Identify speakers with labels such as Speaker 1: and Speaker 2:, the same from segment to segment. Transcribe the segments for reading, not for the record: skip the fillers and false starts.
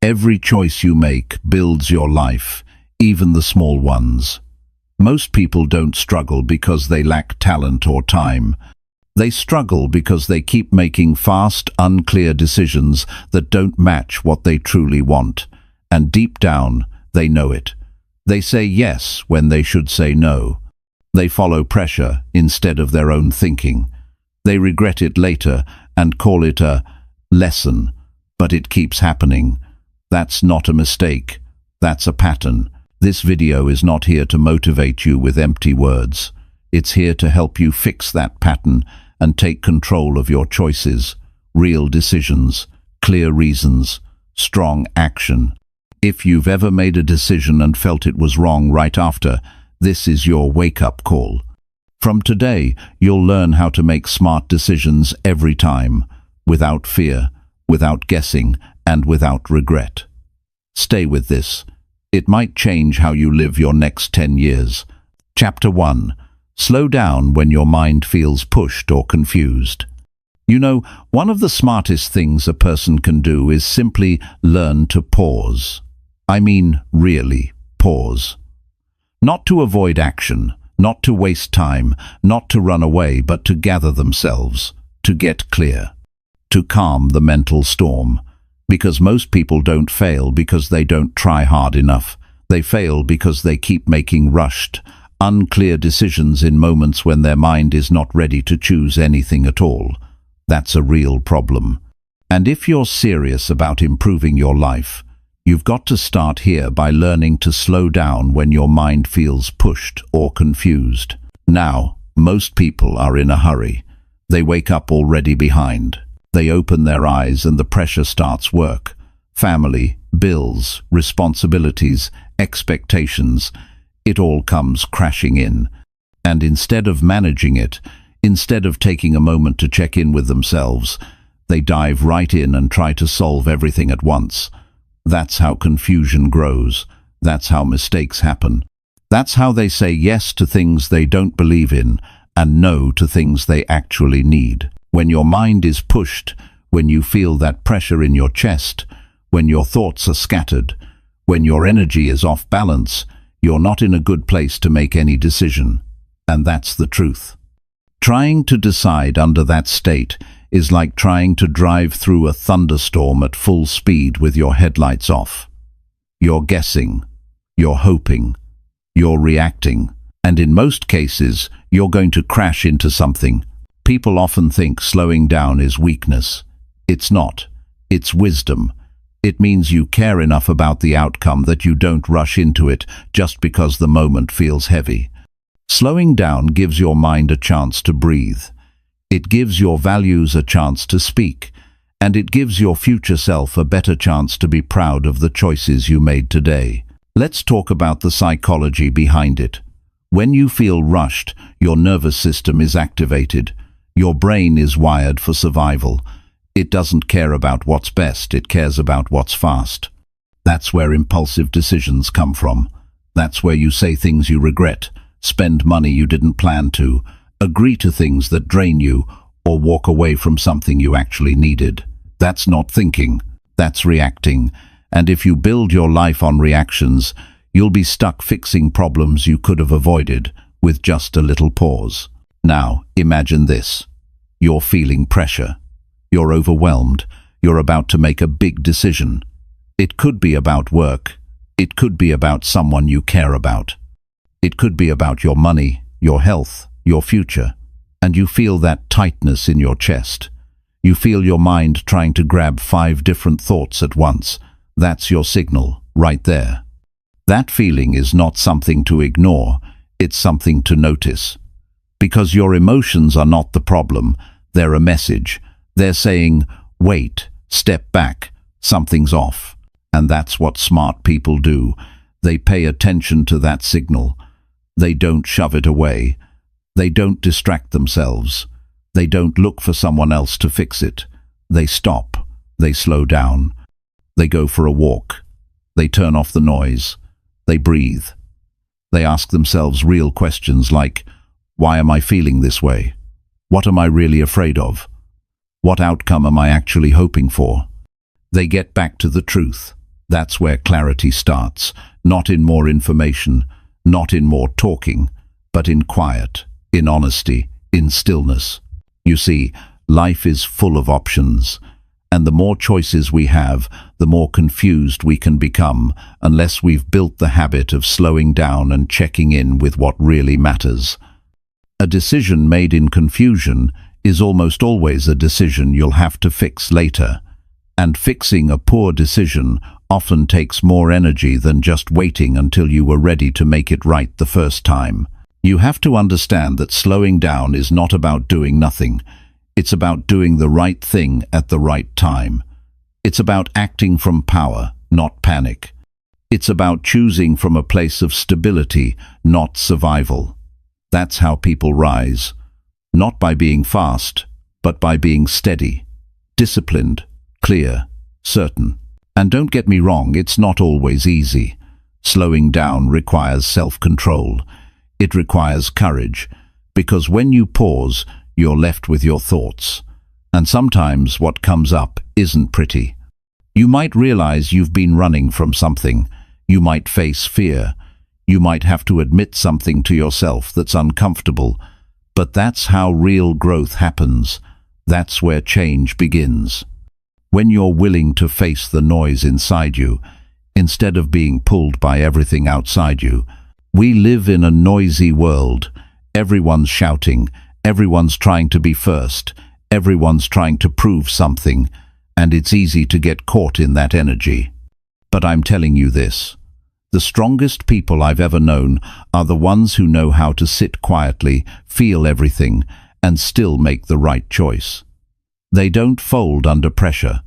Speaker 1: Every choice you make builds your life, even the small ones. Most people don't struggle because they lack talent or time. They struggle because they keep making fast, unclear decisions that don't match what they truly want. And deep down, they know it. They say yes when they should say no. They follow pressure instead of their own thinking. They regret it later and call it a lesson, but it keeps happening. That's not a mistake. That's a pattern. This video is not here to motivate you with empty words. It's here to help you fix that pattern and take control of your choices, real decisions, clear reasons, strong action. If you've ever made a decision and felt it was wrong right after, this is your wake-up call. From today, you'll learn how to make smart decisions every time, without fear, without guessing, and without regret. Stay with this. It might change how you live your next 10 years. Chapter 1. Slow down when your mind feels pushed or confused. You know, one of the smartest things a person can do is simply learn to pause. I mean, really, pause. Not to avoid action, not to waste time, not to run away, but to gather themselves, to get clear, to calm the mental storm. Because most people don't fail because they don't try hard enough. They fail because they keep making rushed, unclear decisions in moments when their mind is not ready to choose anything at all. That's a real problem. And if you're serious about improving your life, you've got to start here by learning to slow down when your mind feels pushed or confused. Now, most people are in a hurry. They wake up already behind. They open their eyes and the pressure starts work. Family, bills, responsibilities, expectations, it all comes crashing in. And instead of managing it, instead of taking a moment to check in with themselves, they dive right in and try to solve everything at once. That's how confusion grows. That's how mistakes happen. That's how they say yes to things they don't believe in and no to things they actually need. When your mind is pushed, when you feel that pressure in your chest, when your thoughts are scattered, when your energy is off balance, you're not in a good place to make any decision. And that's the truth. Trying to decide under that state is like trying to drive through a thunderstorm at full speed with your headlights off. You're guessing, you're hoping, you're reacting, and in most cases, you're going to crash into something. People often think slowing down is weakness. It's not. It's wisdom. It means you care enough about the outcome that you don't rush into it just because the moment feels heavy. Slowing down gives your mind a chance to breathe. It gives your values a chance to speak, and it gives your future self a better chance to be proud of the choices you made today. Let's talk about the psychology behind it. When you feel rushed, your nervous system is activated. Your brain is wired for survival. It doesn't care about what's best, it cares about what's fast. That's where impulsive decisions come from. That's where you say things you regret, spend money you didn't plan to, agree to things that drain you, or walk away from something you actually needed. That's not thinking, that's reacting. And if you build your life on reactions, you'll be stuck fixing problems you could have avoided with just a little pause. Now, imagine this. You're feeling pressure. You're overwhelmed. You're about to make a big decision. It could be about work. It could be about someone you care about. It could be about your money, your health, your future. And you feel that tightness in your chest. You feel your mind trying to grab 5 different thoughts at once. That's your signal, right there. That feeling is not something to ignore. It's something to notice. Because your emotions are not the problem, they're a message. They're saying, wait, step back, something's off. And that's what smart people do. They pay attention to that signal. They don't shove it away. They don't distract themselves. They don't look for someone else to fix it. They stop. They slow down. They go for a walk. They turn off the noise. They breathe. They ask themselves real questions like, why am I feeling this way? What am I really afraid of? What outcome am I actually hoping for? They get back to the truth. That's where clarity starts, not in more information, not in more talking, but in quiet, in honesty, in stillness. You see, life is full of options, and the more choices we have, the more confused we can become unless we've built the habit of slowing down and checking in with what really matters. A decision made in confusion is almost always a decision you'll have to fix later, and fixing a poor decision often takes more energy than just waiting until you were ready to make it right the first time. You have to understand that slowing down is not about doing nothing. It's about doing the right thing at the right time. It's about acting from power, not panic. It's about choosing from a place of stability, not survival. That's how people rise. Not by being fast, but by being steady, disciplined, clear, certain. And don't get me wrong, it's not always easy. Slowing down requires self-control. It requires courage, because when you pause, you're left with your thoughts. And sometimes what comes up isn't pretty. You might realize you've been running from something. You might face fear. You might have to admit something to yourself that's uncomfortable. But that's how real growth happens. That's where change begins. When you're willing to face the noise inside you, instead of being pulled by everything outside you. We live in a noisy world. Everyone's shouting. Everyone's trying to be first. Everyone's trying to prove something. And it's easy to get caught in that energy. But I'm telling you this. The strongest people I've ever known are the ones who know how to sit quietly, feel everything, and still make the right choice. They don't fold under pressure.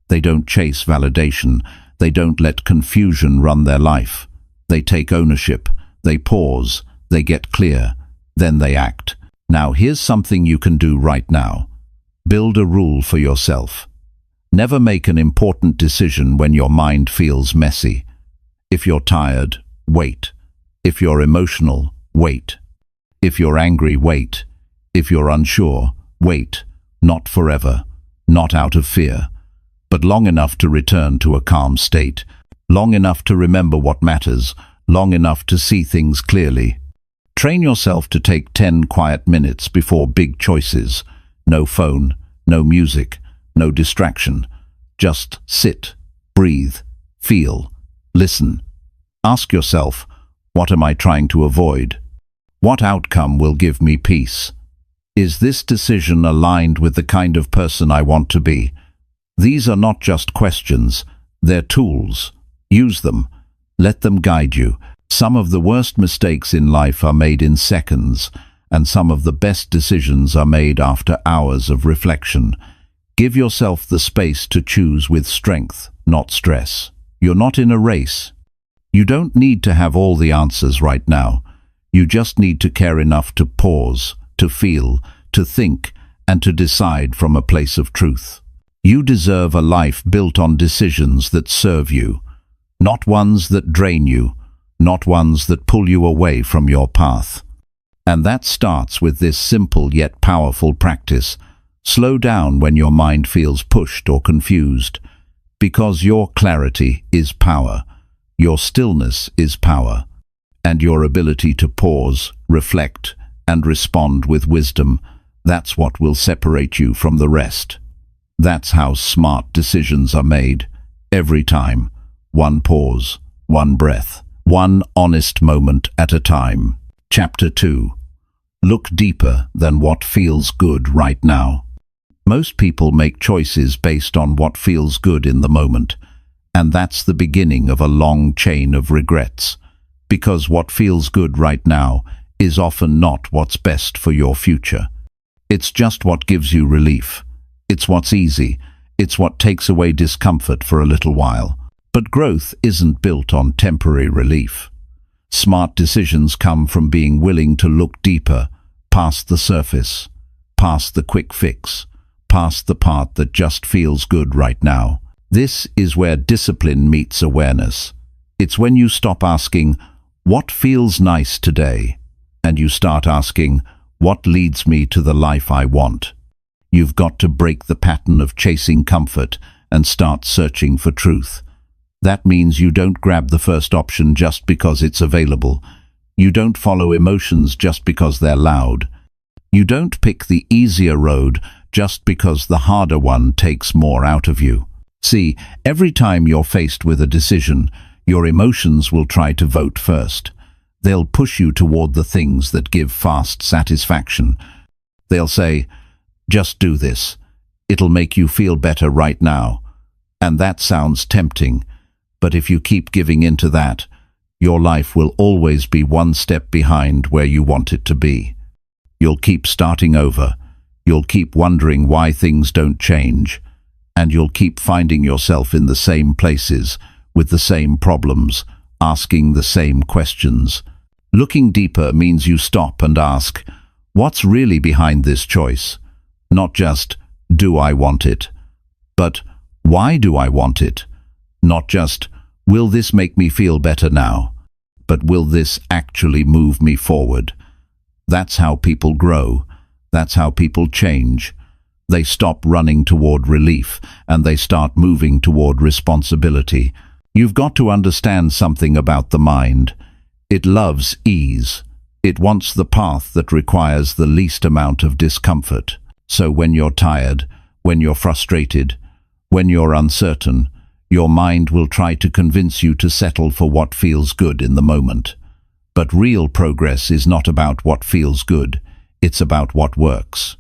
Speaker 1: They don't chase validation. They don't let confusion run their life. They take ownership. They pause. They get clear. Then they act. Now here's something you can do right now. Build a rule for yourself. Never make an important decision when your mind feels messy. If you're tired, wait. If you're emotional, wait. If you're angry, wait. If you're unsure, wait. Not forever, not out of fear, but long enough to return to a calm state, long enough to remember what matters, long enough to see things clearly. Train yourself to take 10 quiet minutes before big choices. No phone, no music, no distraction. Just sit, breathe, feel, listen. Ask yourself, what am I trying to avoid? What outcome will give me peace? Is this decision aligned with the kind of person I want to be? These are not just questions, they're tools. Use them. Let them guide you. Some of the worst mistakes in life are made in seconds, and some of the best decisions are made after hours of reflection. Give yourself the space to choose with strength, not stress. You're not in a race. You don't need to have all the answers right now. You just need to care enough to pause, to feel, to think, and to decide from a place of truth. You deserve a life built on decisions that serve you, not ones that drain you, not ones that pull you away from your path. And that starts with this simple yet powerful practice. Slow down when your mind feels pushed or confused, because your clarity is power, your stillness is power, and your ability to pause, reflect, and respond with wisdom, that's what will separate you from the rest. That's how smart decisions are made, every time. One pause, one breath, one honest moment at a time. Chapter 2. Look deeper than what feels good right now. Most people make choices based on what feels good in the moment, and that's the beginning of a long chain of regrets, because what feels good right now is often not what's best for your future. It's just what gives you relief. It's what's easy. It's what takes away discomfort for a little while. But growth isn't built on temporary relief. Smart decisions come from being willing to look deeper, past the surface, past the quick fix, past the part that just feels good right now. This is where discipline meets awareness. It's when you stop asking, what feels nice today? And you start asking, what leads me to the life I want? You've got to break the pattern of chasing comfort and start searching for truth. That means you don't grab the first option just because it's available. You don't follow emotions just because they're loud. You don't pick the easier road just because the harder one takes more out of you. See, every time you're faced with a decision, your emotions will try to vote first. They'll push you toward the things that give fast satisfaction. They'll say, just do this. It'll make you feel better right now. And that sounds tempting, but if you keep giving in to that, your life will always be one step behind where you want it to be. You'll keep starting over. You'll keep wondering why things don't change. And you'll keep finding yourself in the same places, with the same problems, asking the same questions. Looking deeper means you stop and ask, what's really behind this choice? Not just, do I want it? But, why do I want it? Not just, will this make me feel better now? But will this actually move me forward? That's how people grow. That's how people change. They stop running toward relief and they start moving toward responsibility. You've got to understand something about the mind. It loves ease. It wants the path that requires the least amount of discomfort. So when you're tired, when you're frustrated, when you're uncertain, your mind will try to convince you to settle for what feels good in the moment. But real progress is not about what feels good, it's about what works.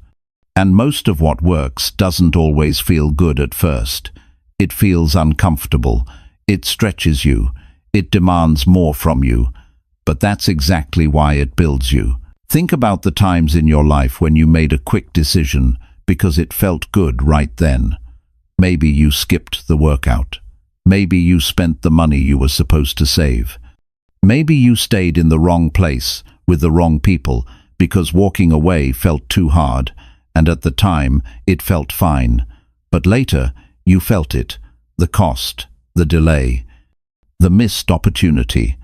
Speaker 1: And most of what works doesn't always feel good at first. It feels uncomfortable, it stretches you, it demands more from you, but that's exactly why it builds you. Think about the times in your life when you made a quick decision because it felt good right then. Maybe you skipped the workout. Maybe you spent the money you were supposed to save. Maybe you stayed in the wrong place with the wrong people because walking away felt too hard, and at the time it felt fine. But later you felt it, the cost, the delay, the missed opportunity.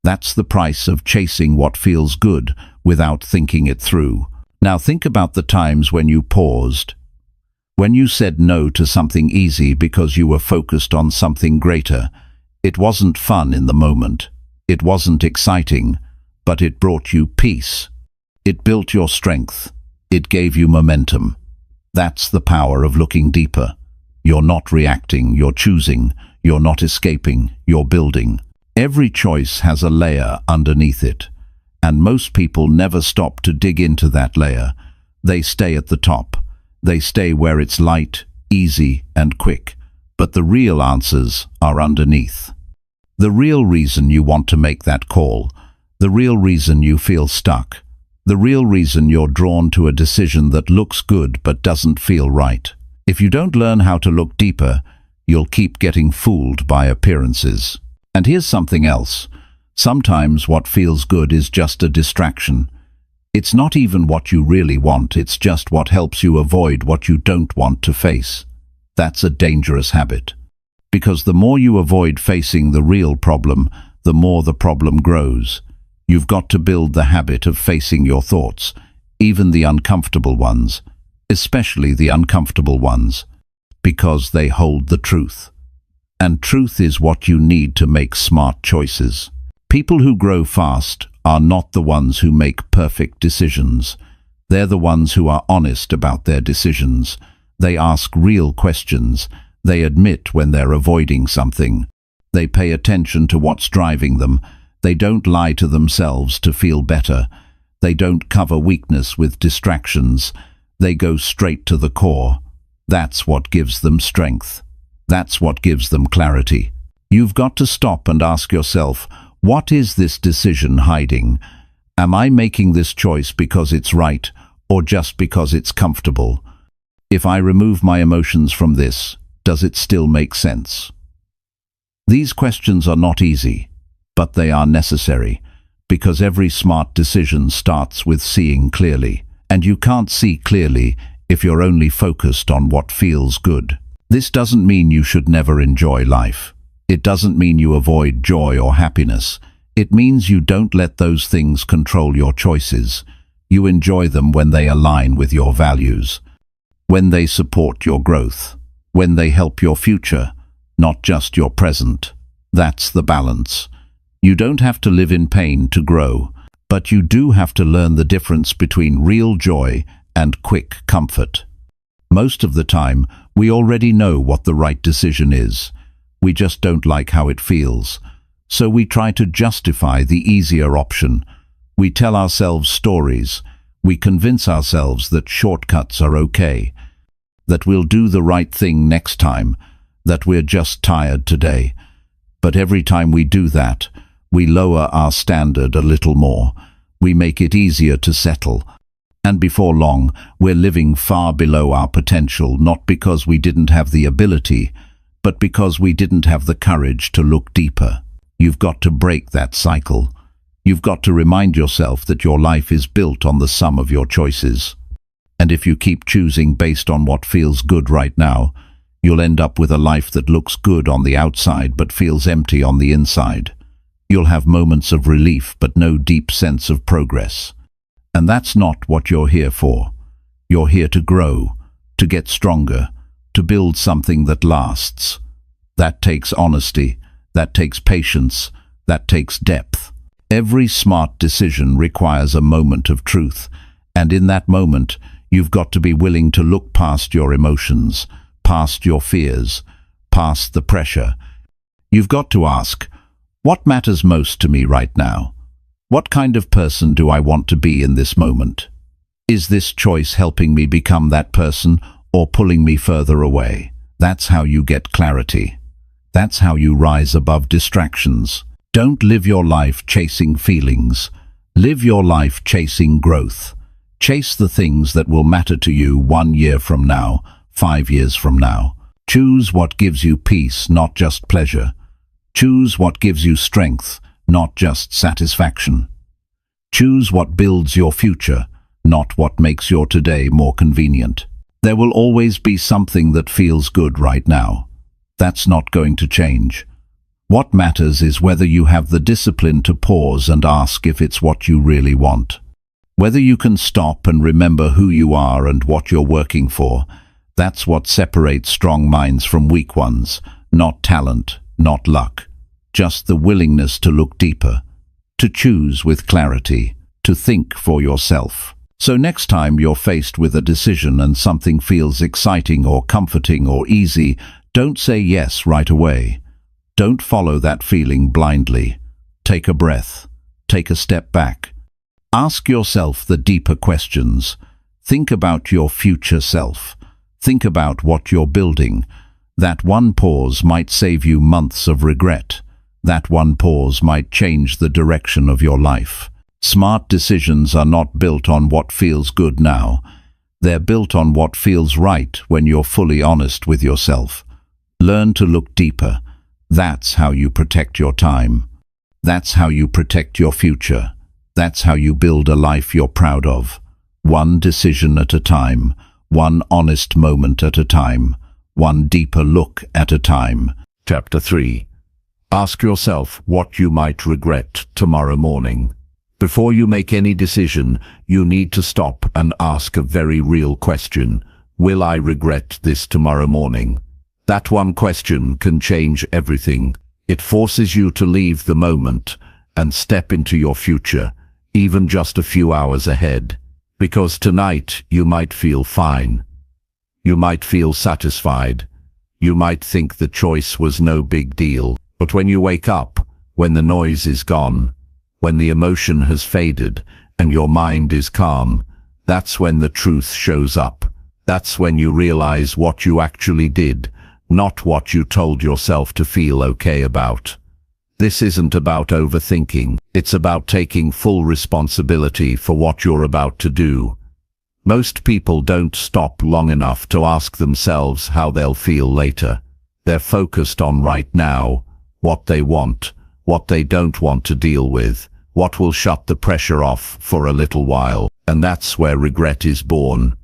Speaker 1: That's the price of chasing what feels good without thinking it through. Now think about the times when you paused, when you said no to something easy because you were focused on something greater. It wasn't fun in the moment. It wasn't exciting, but it brought you peace. It built your strength. It gave you momentum. That's the power of looking deeper. You're not reacting, you're choosing. You're not escaping, you're building. Every choice has a layer underneath it, and most people never stop to dig into that layer. They stay at the top. They stay where it's light, easy, and quick. But the real answers are underneath. The real reason you want to make that call, the real reason you feel stuck, the real reason you're drawn to a decision that looks good but doesn't feel right. If you don't learn how to look deeper, you'll keep getting fooled by appearances. And here's something else. Sometimes what feels good is just a distraction. It's not even what you really want, it's just what helps you avoid what you don't want to face. That's a dangerous habit. Because the more you avoid facing the real problem, the more the problem grows. You've got to build the habit of facing your thoughts, even the uncomfortable ones, especially the uncomfortable ones, because they hold the truth. And truth is what you need to make smart choices. People who grow fast are not the ones who make perfect decisions. They're the ones who are honest about their decisions. They ask real questions. They admit when they're avoiding something. They pay attention to what's driving them. They don't lie to themselves to feel better. They don't cover weakness with distractions. They go straight to the core. That's what gives them strength. That's what gives them clarity. You've got to stop and ask yourself, what is this decision hiding? Am I making this choice because it's right or just because it's comfortable? If I remove my emotions from this, does it still make sense? These questions are not easy, but they are necessary, because every smart decision starts with seeing clearly, and you can't see clearly if you're only focused on what feels good. This doesn't mean you should never enjoy life. It doesn't mean you avoid joy or happiness. It means you don't let those things control your choices. You enjoy them when they align with your values, when they support your growth, when they help your future, not just your present. That's the balance. You don't have to live in pain to grow, but you do have to learn the difference between real joy and quick comfort. Most of the time, we already know what the right decision is. We just don't like how it feels. So we try to justify the easier option. We tell ourselves stories. We convince ourselves that shortcuts are okay, that we'll do the right thing next time, that we're just tired today. But every time we do that, we lower our standard a little more. We make it easier to settle. And before long, we're living far below our potential, not because we didn't have the ability, but because we didn't have the courage to look deeper. You've got to break that cycle. You've got to remind yourself that your life is built on the sum of your choices. And if you keep choosing based on what feels good right now, you'll end up with a life that looks good on the outside but feels empty on the inside. You'll have moments of relief but no deep sense of progress. And that's not what you're here for. You're here to grow, to get stronger, to build something that lasts. That takes honesty, that takes patience, that takes depth. Every smart decision requires a moment of truth, and in that moment, you've got to be willing to look past your emotions, past your fears, past the pressure. You've got to ask, what matters most to me right now? What kind of person do I want to be in this moment? Is this choice helping me become that person or pulling me further away? That's how you get clarity. That's how you rise above distractions. Don't live your life chasing feelings. Live your life chasing growth. Chase the things that will matter to you 1 year from now, 5 years from now. Choose what gives you peace, not just pleasure. Choose what gives you strength, not just satisfaction. Choose what builds your future, not what makes your today more convenient. There will always be something that feels good right now. That's not going to change. What matters is whether you have the discipline to pause and ask if it's what you really want. Whether you can stop and remember who you are and what you're working for. That's what separates strong minds from weak ones. Not talent, not luck. Just the willingness to look deeper, to choose with clarity, to think for yourself. So next time you're faced with a decision and something feels exciting or comforting or easy, don't say yes right away. Don't follow that feeling blindly. Take a breath. Take a step back. Ask yourself the deeper questions. Think about your future self. Think about what you're building. That one pause might save you months of regret. That one pause might change the direction of your life. Smart decisions are not built on what feels good now. They're built on what feels right when you're fully honest with yourself. Learn to look deeper. That's how you protect your time. That's how you protect your future. That's how you build a life you're proud of. One decision at a time. One honest moment at a time. One deeper look at a time.
Speaker 2: Chapter 3. Ask yourself what you might regret tomorrow morning. Before you make any decision, you need to stop and ask a very real question. Will I regret this tomorrow morning? That one question can change everything. It forces you to leave the moment and step into your future, even just a few hours ahead. Because tonight you might feel fine. You might feel satisfied. You might think the choice was no big deal. But when you wake up, when the noise is gone, when the emotion has faded and your mind is calm, that's when the truth shows up. That's when you realize what you actually did, not what you told yourself to feel okay about. This isn't about overthinking. It's about taking full responsibility for what you're about to do. Most people don't stop long enough to ask themselves how they'll feel later. They're focused on right now, what they want, what they don't want to deal with, what will shut the pressure off for a little while, and that's where regret is born.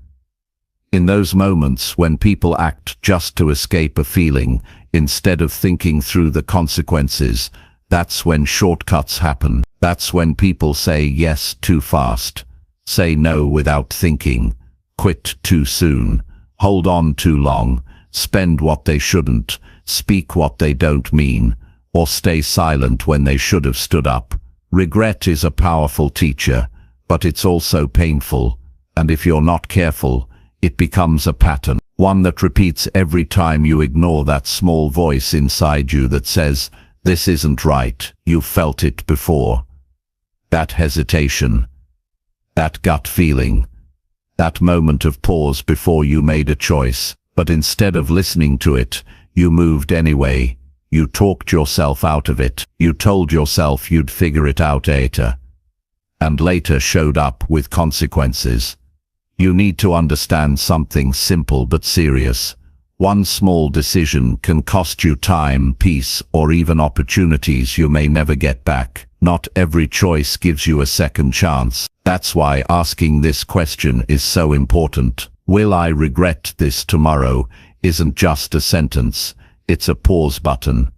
Speaker 2: In those moments when people act just to escape a feeling, instead of thinking through the consequences, that's when shortcuts happen. That's when people say yes too fast, say no without thinking, quit too soon, hold on too long, spend what they shouldn't, speak what they don't mean, or stay silent when they should have stood up. Regret is a powerful teacher, but it's also painful, and if you're not careful, it becomes a pattern, one that repeats every time you ignore that small voice inside you that says, "This isn't right." You've felt it before. That hesitation, that gut feeling, that moment of pause before you made a choice, but instead of listening to it, you moved anyway. You talked yourself out of it. You told yourself you'd figure it out later, and later showed up with consequences. You need to understand something simple but serious. One small decision can cost you time, peace, or even opportunities you may never get back. Not every choice gives you a second chance. That's why asking this question is so important. Will I regret this tomorrow? Isn't just a sentence. It's a pause button.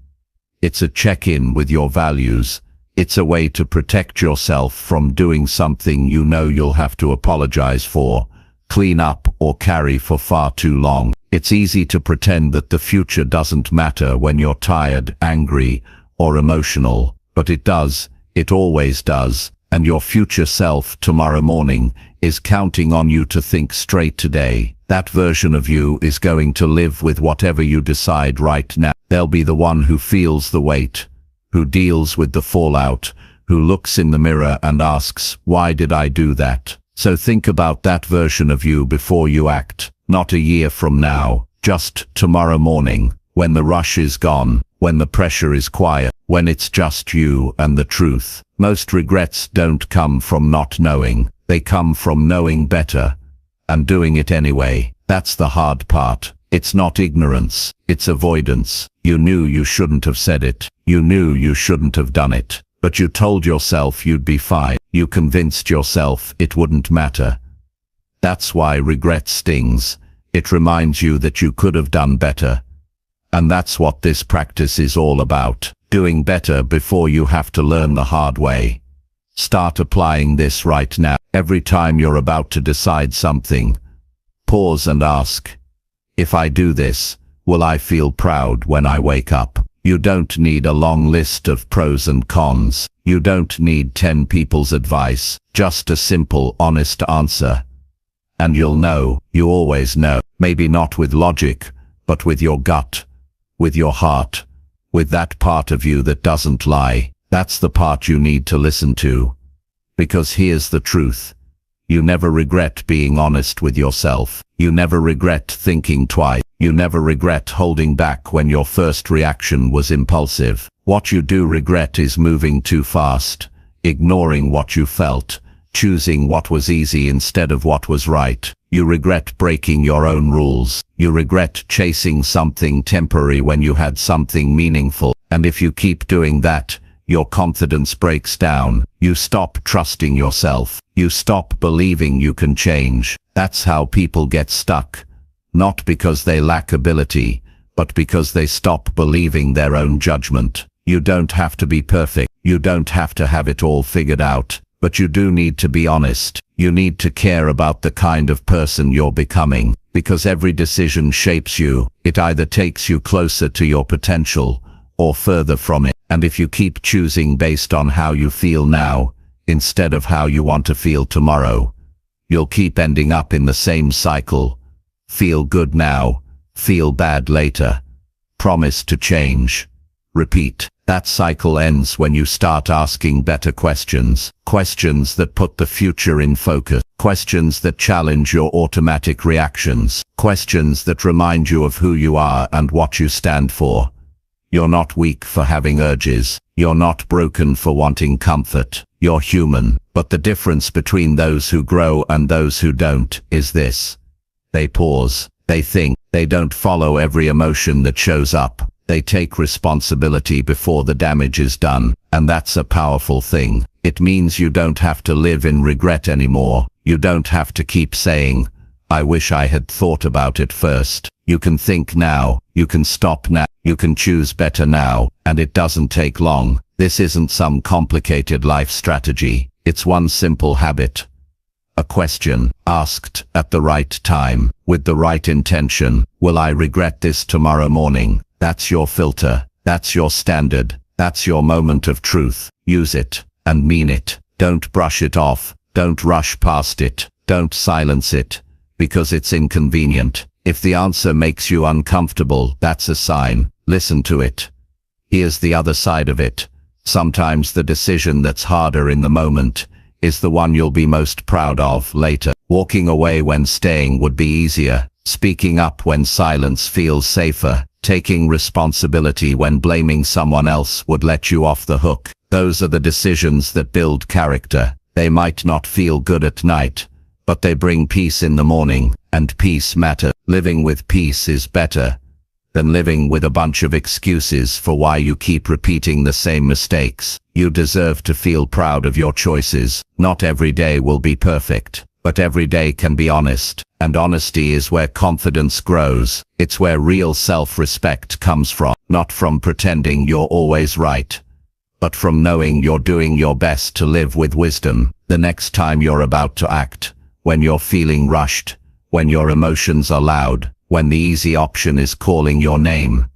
Speaker 2: It's a check-in with your values. It's a way to protect yourself from doing something you know you'll have to apologize for, clean up, or carry for far too long. It's easy to pretend that the future doesn't matter when you're tired, angry, or emotional, but it does. It always does. And your future self tomorrow morning is counting on you to think straight today. That version of you is going to live with whatever you decide right now. They'll be the one who feels the weight, who deals with the fallout, who looks in the mirror and asks, "Why did I do that?" So think about that version of you before you act. Not a year from now, just tomorrow morning, when the rush is gone, when the pressure is quiet, when it's just you and the truth. Most regrets don't come from not knowing. They come from knowing better and doing it anyway. That's the hard part. It's not ignorance, it's avoidance. You knew you shouldn't have said it. You knew you shouldn't have done it. But you told yourself you'd be fine. You convinced yourself it wouldn't matter. That's why regret stings. It reminds you that you could have done better. And that's what this practice is all about. Doing better before you have to learn the hard way. Start applying this right now. Every time you're about to decide something, pause and ask, if I do this, will I feel proud when I wake up? You don't need a long list of pros and cons. You don't need 10 people's advice. Just a simple, honest answer. And you'll know, you always know. Maybe not with logic, but with your gut, with your heart, with that part of you that doesn't lie. That's the part you need to listen to. Because here's the truth. You never regret being honest with yourself. You never regret thinking twice. You never regret holding back when your first reaction was impulsive. What you do regret is moving too fast, ignoring what you felt, choosing what was easy instead of what was right. You regret breaking your own rules. You regret chasing something temporary when you had something meaningful. And if you keep doing that, your confidence breaks down. You stop trusting yourself. You stop believing you can change. That's how people get stuck. Not because they lack ability, but because they stop believing their own judgment. You don't have to be perfect. You don't have to have it all figured out. But you do need to be honest. You need to care about the kind of person you're becoming. Because every decision shapes you. It either takes you closer to your potential or further from it. And if you keep choosing based on how you feel now, instead of how you want to feel tomorrow, you'll keep ending up in the same cycle. Feel good now, feel bad later. Promise to change. Repeat. That cycle ends when you start asking better questions. Questions that put the future in focus. Questions that challenge your automatic reactions. Questions that remind you of who you are and what you stand for. You're not weak for having urges. You're not broken for wanting comfort. You're human. But the difference between those who grow and those who don't is this. They pause. They think. They don't follow every emotion that shows up. They take responsibility before the damage is done. And that's a powerful thing. It means you don't have to live in regret anymore. You don't have to keep saying, "I wish I had thought about it first." You can think now. You can stop now. You can choose better now. And it doesn't take long. This isn't some complicated life strategy. It's one simple habit. A question, asked at the right time, with the right intention. Will I regret this tomorrow morning? That's your filter. That's your standard. That's your moment of truth. Use it and mean it. Don't brush it off. Don't rush past it. Don't silence it because it's inconvenient. If the answer makes you uncomfortable, that's a sign. Listen to it. Here's the other side of it. Sometimes the decision that's harder in the moment is the one you'll be most proud of later. Walking away when staying would be easier. Speaking up when silence feels safer. Taking responsibility when blaming someone else would let you off the hook. Those are the decisions that build character. They might not feel good at night, but they bring peace in the morning, and peace matters. Living with peace is better than living with a bunch of excuses for why you keep repeating the same mistakes. You deserve to feel proud of your choices. Not every day will be perfect, but every day can be honest, and honesty is where confidence grows. It's where real self-respect comes from, not from pretending you're always right, but from knowing you're doing your best to live with wisdom. The next time you're about to act, when you're feeling rushed, when your emotions are loud, when the easy option is calling your name,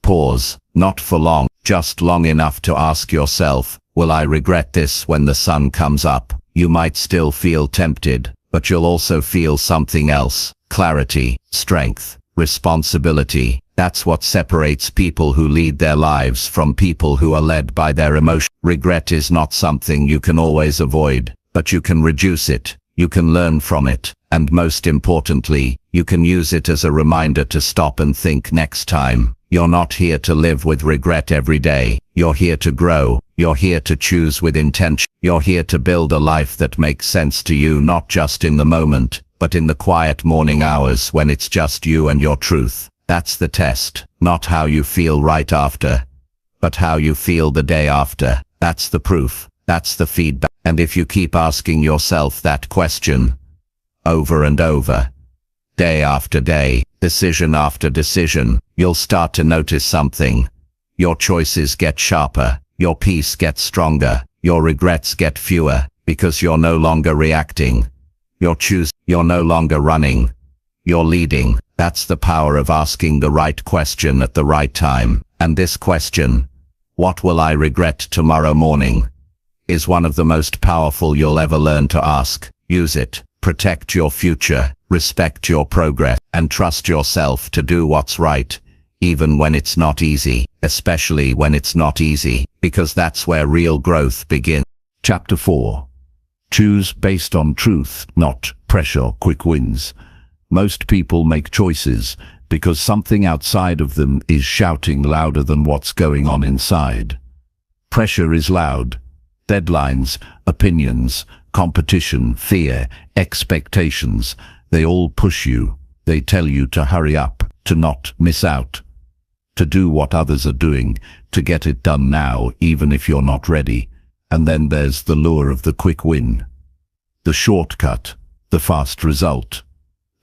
Speaker 2: pause, not for long, just long enough to ask yourself, will I regret this when the sun comes up? You might still feel tempted, but you'll also feel something else. Clarity, strength, responsibility. That's what separates people who lead their lives from people who are led by their emotions. Regret is not something you can always avoid, but you can reduce it. You can learn from it, and most importantly, you can use it as a reminder to stop and think next time. You're not here to live with regret every day. You're here to grow. You're here to choose with intention. You're here to build a life that makes sense to you, not just in the moment, but in the quiet morning hours when it's just you and your truth. That's the test, not how you feel right after, but how you feel the day after. That's the proof. That's the feedback. And if you keep asking yourself that question over and over, day after day, decision after decision, you'll start to notice something. Your choices get sharper, your peace gets stronger, your regrets get fewer, because you're no longer reacting. You're no longer running. You're leading. That's the power of asking the right question at the right time. And this question, what will I regret tomorrow morning, is one of the most powerful you'll ever learn to ask. Use it. Protect your future, respect your progress, and trust yourself to do what's right, even when it's not easy, especially when it's not easy, because that's where real growth begins.
Speaker 1: Chapter 4. Choose based on truth, not pressure. Quick wins. Most people make choices because something outside of them is shouting louder than what's going on inside. Pressure is loud. Deadlines, opinions, competition, fear, expectations, they all push you. They tell you to hurry up, to not miss out, to do what others are doing, to get it done now, even if you're not ready. And then there's the lure of the quick win. The shortcut, the fast result,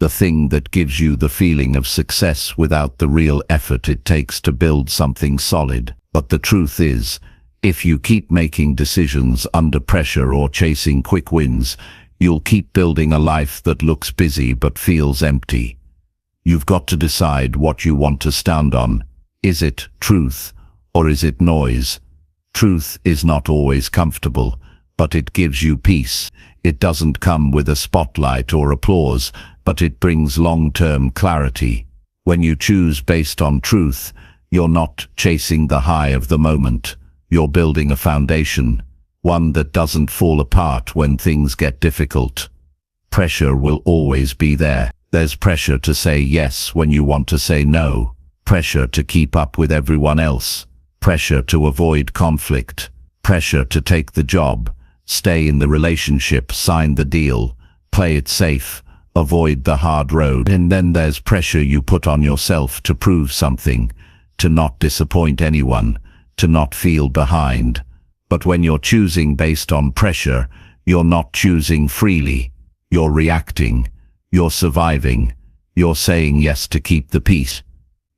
Speaker 1: the thing that gives you the feeling of success without the real effort it takes to build something solid. But the truth is, if you keep making decisions under pressure or chasing quick wins, you'll keep building a life that looks busy but feels empty. You've got to decide what you want to stand on. Is it truth or is it noise? Truth is not always comfortable, but it gives you peace. It doesn't come with a spotlight or applause, but it brings long-term clarity. When you choose based on truth, you're not chasing the high of the moment. You're building a foundation, one that doesn't fall apart when things get difficult. Pressure will always be there. There's pressure to say yes when you want to say no. Pressure to keep up with everyone else. Pressure to avoid conflict. Pressure to take the job, stay in the relationship, sign the deal, play it safe, avoid the hard road. And then there's pressure you put on yourself to prove something, to not disappoint anyone, to not feel behind. But when you're choosing based on pressure, you're not choosing freely. You're reacting. You're surviving. You're saying yes to keep the peace.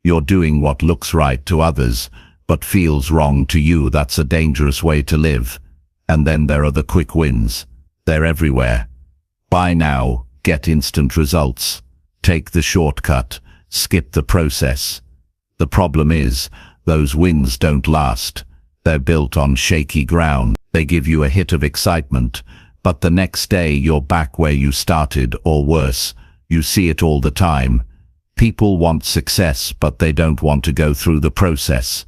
Speaker 1: You're doing what looks right to others, but feels wrong to you. That's a dangerous way to live. And then there are the quick wins. They're everywhere. Buy now, get instant results. Take the shortcut, skip the process. The problem is, those wins don't last.
Speaker 2: They're built on shaky ground. They give you a hit of excitement, but the next day you're back where you started, or worse. You see it all the time. People want success, but they don't want to go through the process.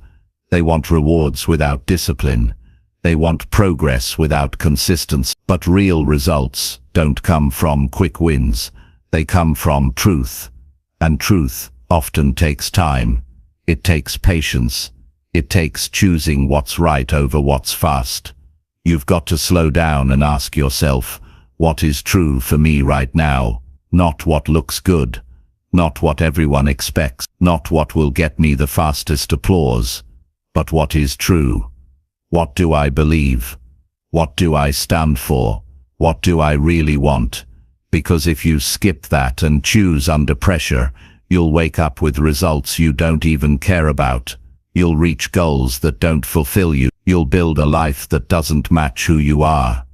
Speaker 2: They want rewards without discipline. They want progress without consistency. But real results don't come from quick wins. They come from truth. And truth often takes time. It takes patience. It takes choosing what's right over what's fast. You've got to slow down and ask yourself, what is true for me right now? Not what looks good. Not what everyone expects. Not what will get me the fastest applause. But what is true? What do I believe? What do I stand for? What do I really want? Because if you skip that and choose under pressure, you'll wake up with results you don't even care about. You'll reach goals that don't fulfill you. You'll build a life that doesn't match who you are.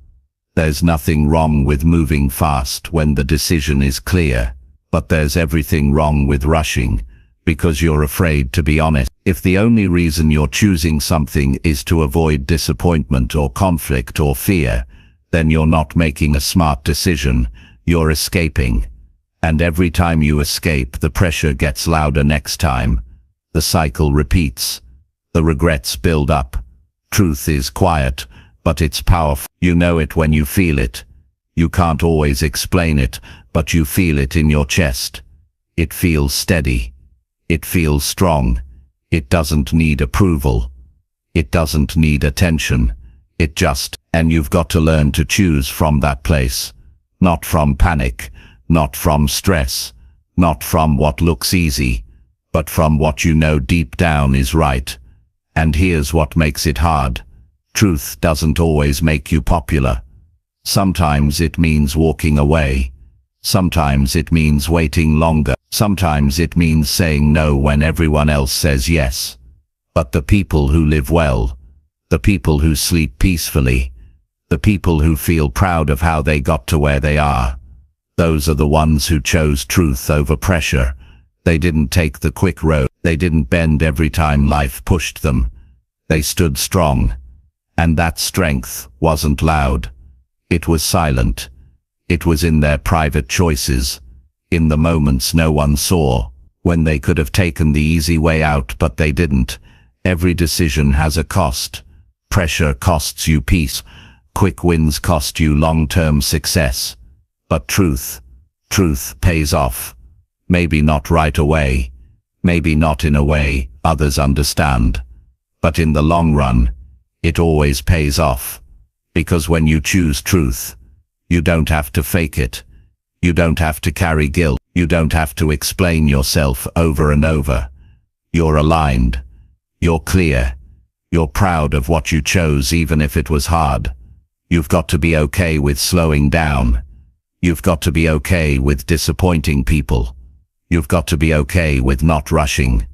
Speaker 2: There's nothing wrong with moving fast when the decision is clear, but there's everything wrong with rushing, because you're afraid to be honest. If the only reason you're choosing something is to avoid disappointment or conflict or fear, then you're not making a smart decision, you're escaping. And every time you escape, the pressure gets louder next time. The cycle repeats. The regrets build up. Truth is quiet, but it's powerful. You know it when you feel it. You can't always explain it, but you feel it in your chest. It feels steady. It feels strong. It doesn't need approval. It doesn't need attention. It just, and you've got to learn to choose from that place. Not from panic, not from stress, not from what looks easy, but from what you know deep down is right. And here's what makes it hard. Truth doesn't always make you popular. Sometimes it means walking away. Sometimes it means waiting longer. Sometimes it means saying no when everyone else says yes. But the people who live well, the people who sleep peacefully, the people who feel proud of how they got to where they are, those are the ones who chose truth over pressure. They didn't take the quick road. They didn't bend every time life pushed them. They stood strong. And that strength wasn't loud. It was silent. It was in their private choices, in the moments no one saw, when they could have taken the easy way out but they didn't. Every decision has a cost. Pressure costs you peace. Quick wins cost you long-term success. But truth pays off. Maybe not right away. Maybe not in a way others understand. But in the long run, it always pays off. Because when you choose truth, you don't have to fake it. You don't have to carry guilt. You don't have to explain yourself over and over. You're aligned. You're clear. You're proud of what you chose even if it was hard. You've got to be okay with slowing down. You've got to be okay with disappointing people. You've got to be okay with not rushing,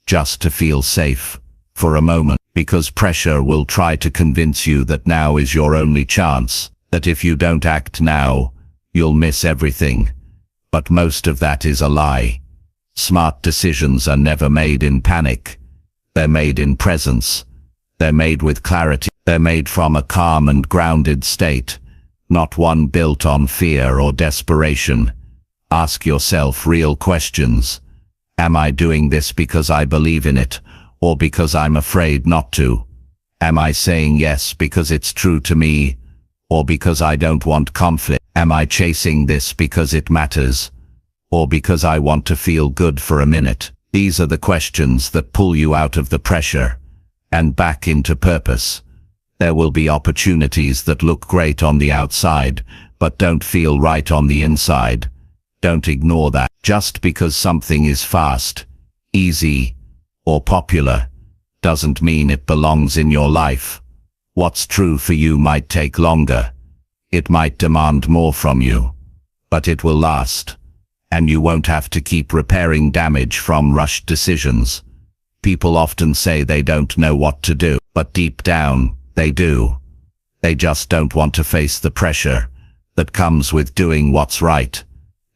Speaker 2: just to feel safe for a moment, because pressure will try to convince you that now is your only chance, that if you don't act now, you'll miss everything. But most of that is a lie. Smart decisions are never made in panic. They're made in presence. They're made with clarity. They're made from a calm and grounded state, not one built on fear or desperation. Ask yourself real questions. Am I doing this because I believe in it, or because I'm afraid not to? Am I saying yes because it's true to me, or because I don't want conflict? Am I chasing this because it matters, or because I want to feel good for a minute? These are the questions that pull you out of the pressure and back into purpose. There will be opportunities that look great on the outside, but don't feel right on the inside. Don't ignore that. Just because something is fast, easy, or popular, doesn't mean it belongs in your life. What's true for you might take longer. It might demand more from you, but it will last, and you won't have to keep repairing damage from rushed decisions. People often say they don't know what to do, but deep down, they do. They just don't want to face the pressure that comes with doing what's right.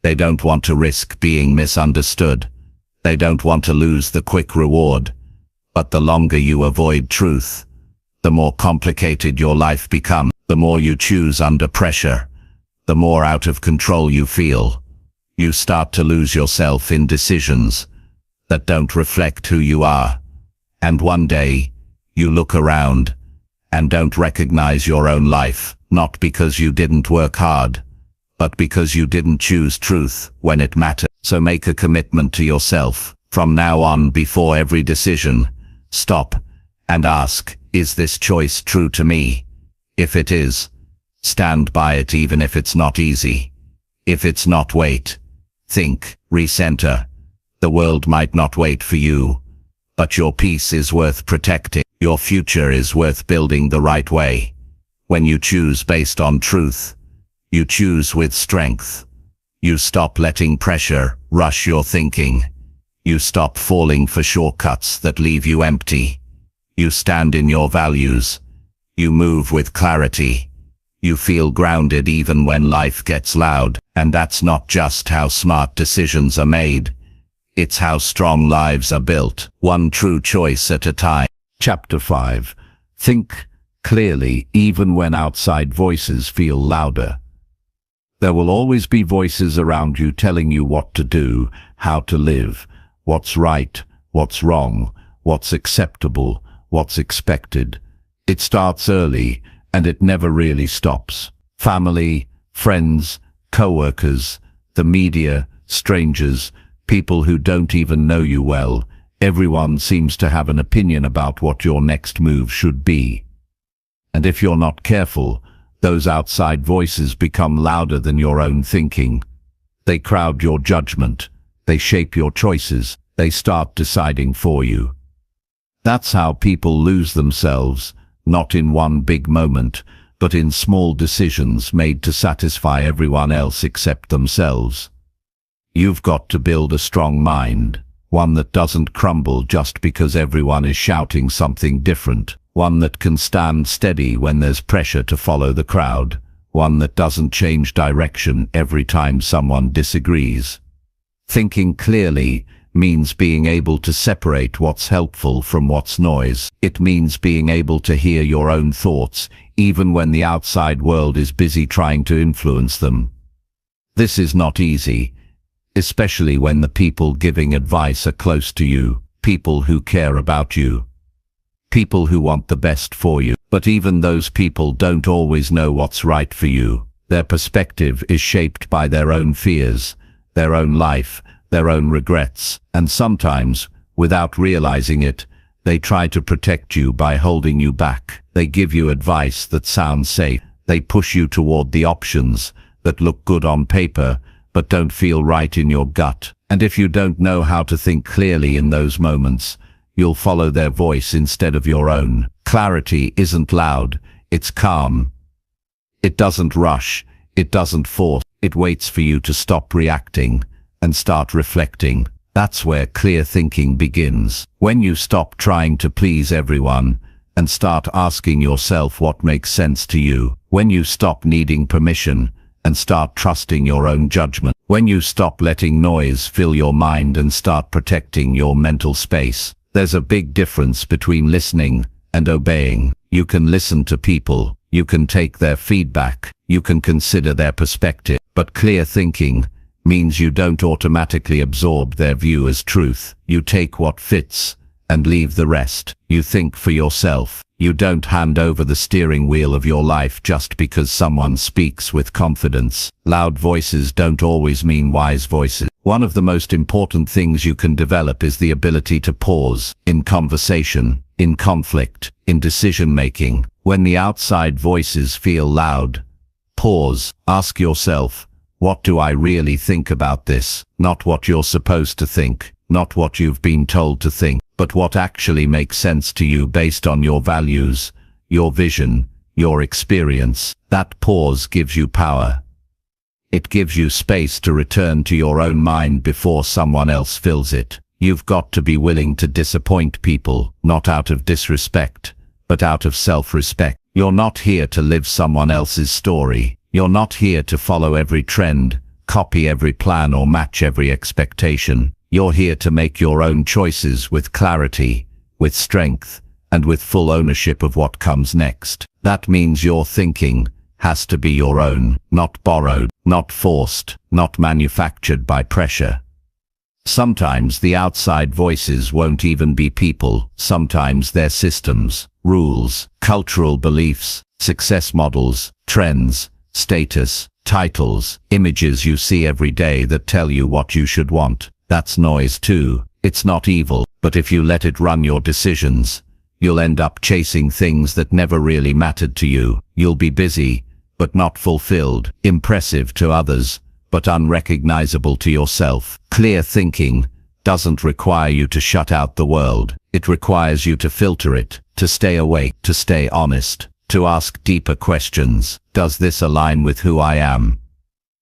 Speaker 2: They don't want to risk being misunderstood. They don't want to lose the quick reward. But the longer you avoid truth, the more complicated your life becomes. The more you choose under pressure, the more out of control you feel. You start to lose yourself in decisions that don't reflect who you are. And one day, you look around and don't recognize your own life, not because you didn't work hard, but because you didn't choose truth when it mattered. So make a commitment to yourself. From now on, before every decision, stop and ask, is this choice true to me? If it is, stand by it even if it's not easy. If it's not, wait. Think, recenter. The world might not wait for you, but your peace is worth protecting. Your future is worth building the right way. When you choose based on truth, you choose with strength. You stop letting pressure rush your thinking. You stop falling for shortcuts that leave you empty. You stand in your values. You move with clarity. You feel grounded even when life gets loud. And that's not just how smart decisions are made. It's how strong lives are built, one true choice at a time.
Speaker 1: Chapter 5. Think clearly even when outside voices feel louder. There will always be voices around you telling you what to do, how to live, what's right, what's wrong, what's acceptable, what's expected. It starts early, and it never really stops. Family, friends, co-workers, the media, strangers, people who don't even know you well. Everyone seems to have an opinion about what your next move should be. And if you're not careful, those outside voices become louder than your own thinking. They crowd your judgment. They shape your choices. They start deciding for you. That's how people lose themselves, not in one big moment, but in small decisions made to satisfy everyone else except themselves. You've got to build a strong mind, one that doesn't crumble just because everyone is shouting something different, one that can stand steady when there's pressure to follow the crowd, one that doesn't change direction every time someone disagrees. Thinking clearly means being able to separate what's helpful from what's noise. It means being able to hear your own thoughts, even when the outside world is busy trying to influence them. This is not easy, especially when the people giving advice are close to you, people who care about you, people who want the best for you. But even those people don't always know what's right for you. Their perspective is shaped by their own fears, their own life, their own regrets, and sometimes, without realizing it, they try to protect you by holding you back. They give you advice that sounds safe. They push you toward the options that look good on paper, but don't feel right in your gut. And if you don't know how to think clearly in those moments, you'll follow their voice instead of your own. Clarity isn't loud, it's calm. It doesn't rush, it doesn't force, it waits for you to stop reacting and start reflecting. That's where clear thinking begins. When you stop trying to please everyone and start asking yourself what makes sense to you. When you stop needing permission and start trusting your own judgment. When you stop letting noise fill your mind and start protecting your mental space. There's a big difference between listening and obeying. You can listen to people, you can take their feedback, you can consider their perspective, but clear thinking means you don't automatically absorb their view as truth. You take what fits and leave the rest. You think for yourself. You don't hand over the steering wheel of your life just because someone speaks with confidence. Loud voices don't always mean wise voices. One of the most important things you can develop is the ability to pause in conversation, in conflict, in decision-making. When the outside voices feel loud, pause. Ask yourself, what do I really think about this? Not what you're supposed to think, not what you've been told to think, but what actually makes sense to you based on your values, your vision, your experience. That pause gives you power. It gives you space to return to your own mind before someone else fills it. You've got to be willing to disappoint people, not out of disrespect, but out of self-respect. You're not here to live someone else's story. You're not here to follow every trend, copy every plan, or match every expectation. You're here to make your own choices with clarity, with strength,
Speaker 2: and with full ownership of what comes next. That means your thinking has to be your own, not borrowed, not forced, not manufactured by pressure. Sometimes the outside voices won't even be people. Sometimes they're systems, rules, cultural beliefs, success models, trends, status, titles, images you see every day that tell you what you should want. That's noise too. It's not evil, but if you let it run your decisions, you'll end up chasing things that never really mattered to you. You'll be busy, but not fulfilled, impressive to others, but unrecognizable to yourself. Clear thinking doesn't require you to shut out the world. It requires you to filter it, to stay awake, to stay honest, to ask deeper questions. Does this align with who I am?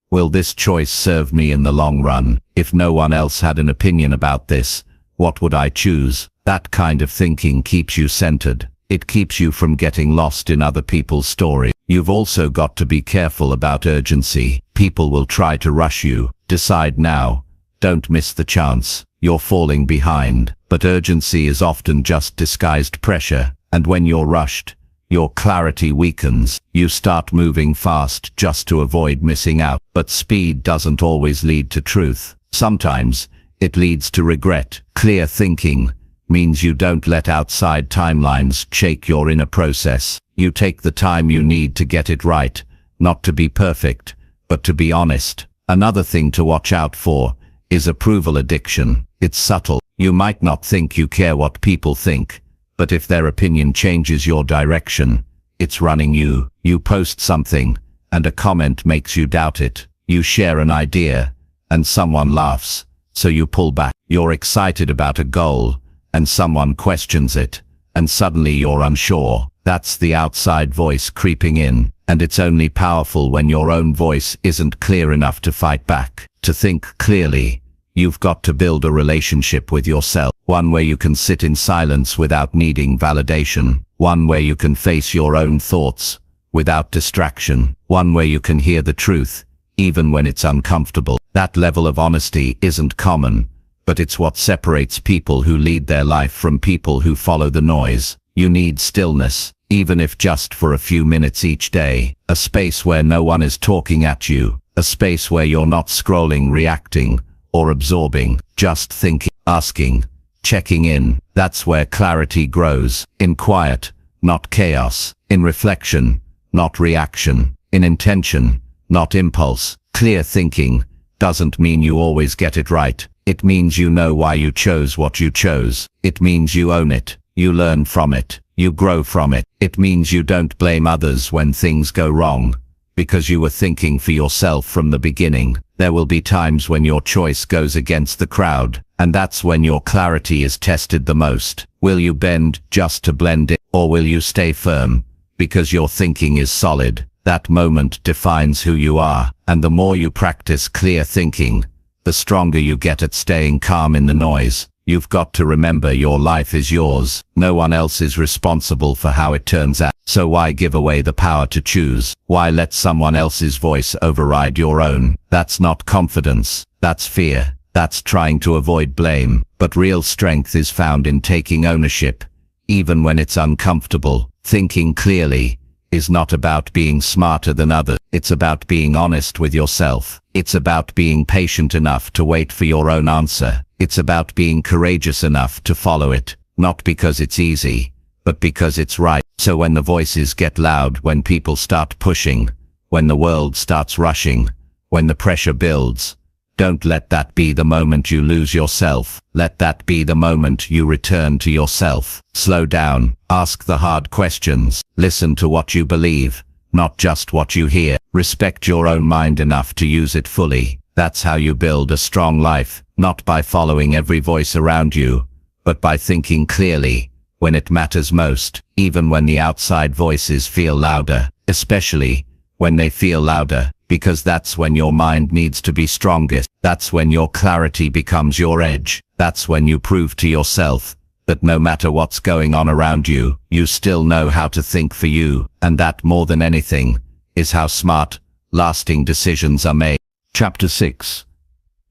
Speaker 2: Will this choice serve me in the long run? If no one else had an opinion about this, what would I choose? That kind of thinking keeps you centered. It keeps you from getting lost in other people's story. You've also got to be careful about urgency. People will try to rush you. Decide now. Don't miss the chance. You're falling behind. But urgency is often just disguised pressure. And when you're rushed, your clarity weakens. You start moving fast just to avoid missing out. But speed doesn't always lead to truth. Sometimes it leads to regret. Clear thinking means you don't let outside timelines shake your inner process. You take the time you need to get it right, not to be perfect, but to be honest. Another thing to watch out for is approval addiction. It's subtle. You might not think you care what people think, but if their opinion changes your direction, it's running you. You post something, and a comment makes you doubt it. You share an idea, and someone laughs, so you pull back. You're excited about a goal, and someone questions it, and suddenly you're unsure. That's the outside voice creeping in, and it's only powerful when your own voice isn't clear enough to fight back. To think clearly, you've got to build a relationship with yourself, one where you can sit in silence without needing validation, one where you can face your own thoughts without distraction, one where you can hear the truth, even when it's uncomfortable. That level of honesty isn't common, but it's what separates people who lead their life from people who follow the noise. You need stillness, even if just for a few minutes each day, a space where no one is talking at you, a space where you're not scrolling, reacting, or absorbing, just thinking, asking, checking in. That's where clarity grows, in quiet, not chaos, in reflection, not reaction, in intention, not impulse. Clear thinking doesn't mean you always get it right. It means you know why you chose what you chose. It means you own it. You learn from it. You grow from it. It means you don't blame others when things go wrong, because you were thinking for yourself from the beginning. There will be times when your choice goes against the crowd, and that's when your clarity is tested the most. Will you bend just to blend in, or will you stay firm because your thinking is solid? That moment defines who you are, and the more you practice clear thinking, the stronger you get at staying calm in the noise. You've got to remember your life is yours. No one else is responsible for how it turns out. So why give away the power to choose? Why let someone else's voice override your own? That's not confidence. That's fear. That's trying to avoid blame. But real strength is found in taking ownership, even when it's uncomfortable. Thinking clearly is not about being smarter than others. It's about being honest with yourself. It's about being patient enough to wait for your own answer. It's about being courageous enough to follow it, not because it's easy, but because it's right. So when the voices get loud, when people start pushing, when the world starts rushing, when the pressure builds, don't let that be the moment you lose yourself. Let that be the moment you return to yourself. Slow down. Ask the hard questions. Listen to what you believe, not just what you hear. Respect your own mind enough to use it fully. That's how you build a strong life, not by following every voice around you, but by thinking clearly when it matters most, even when the outside voices feel louder, especially when they feel louder, because that's when your mind needs to be strongest. That's when your clarity becomes your edge. That's when you prove to yourself that no matter what's going on around you, you still know how to think for you, and that more than anything is how smart, lasting decisions are made. Chapter 6.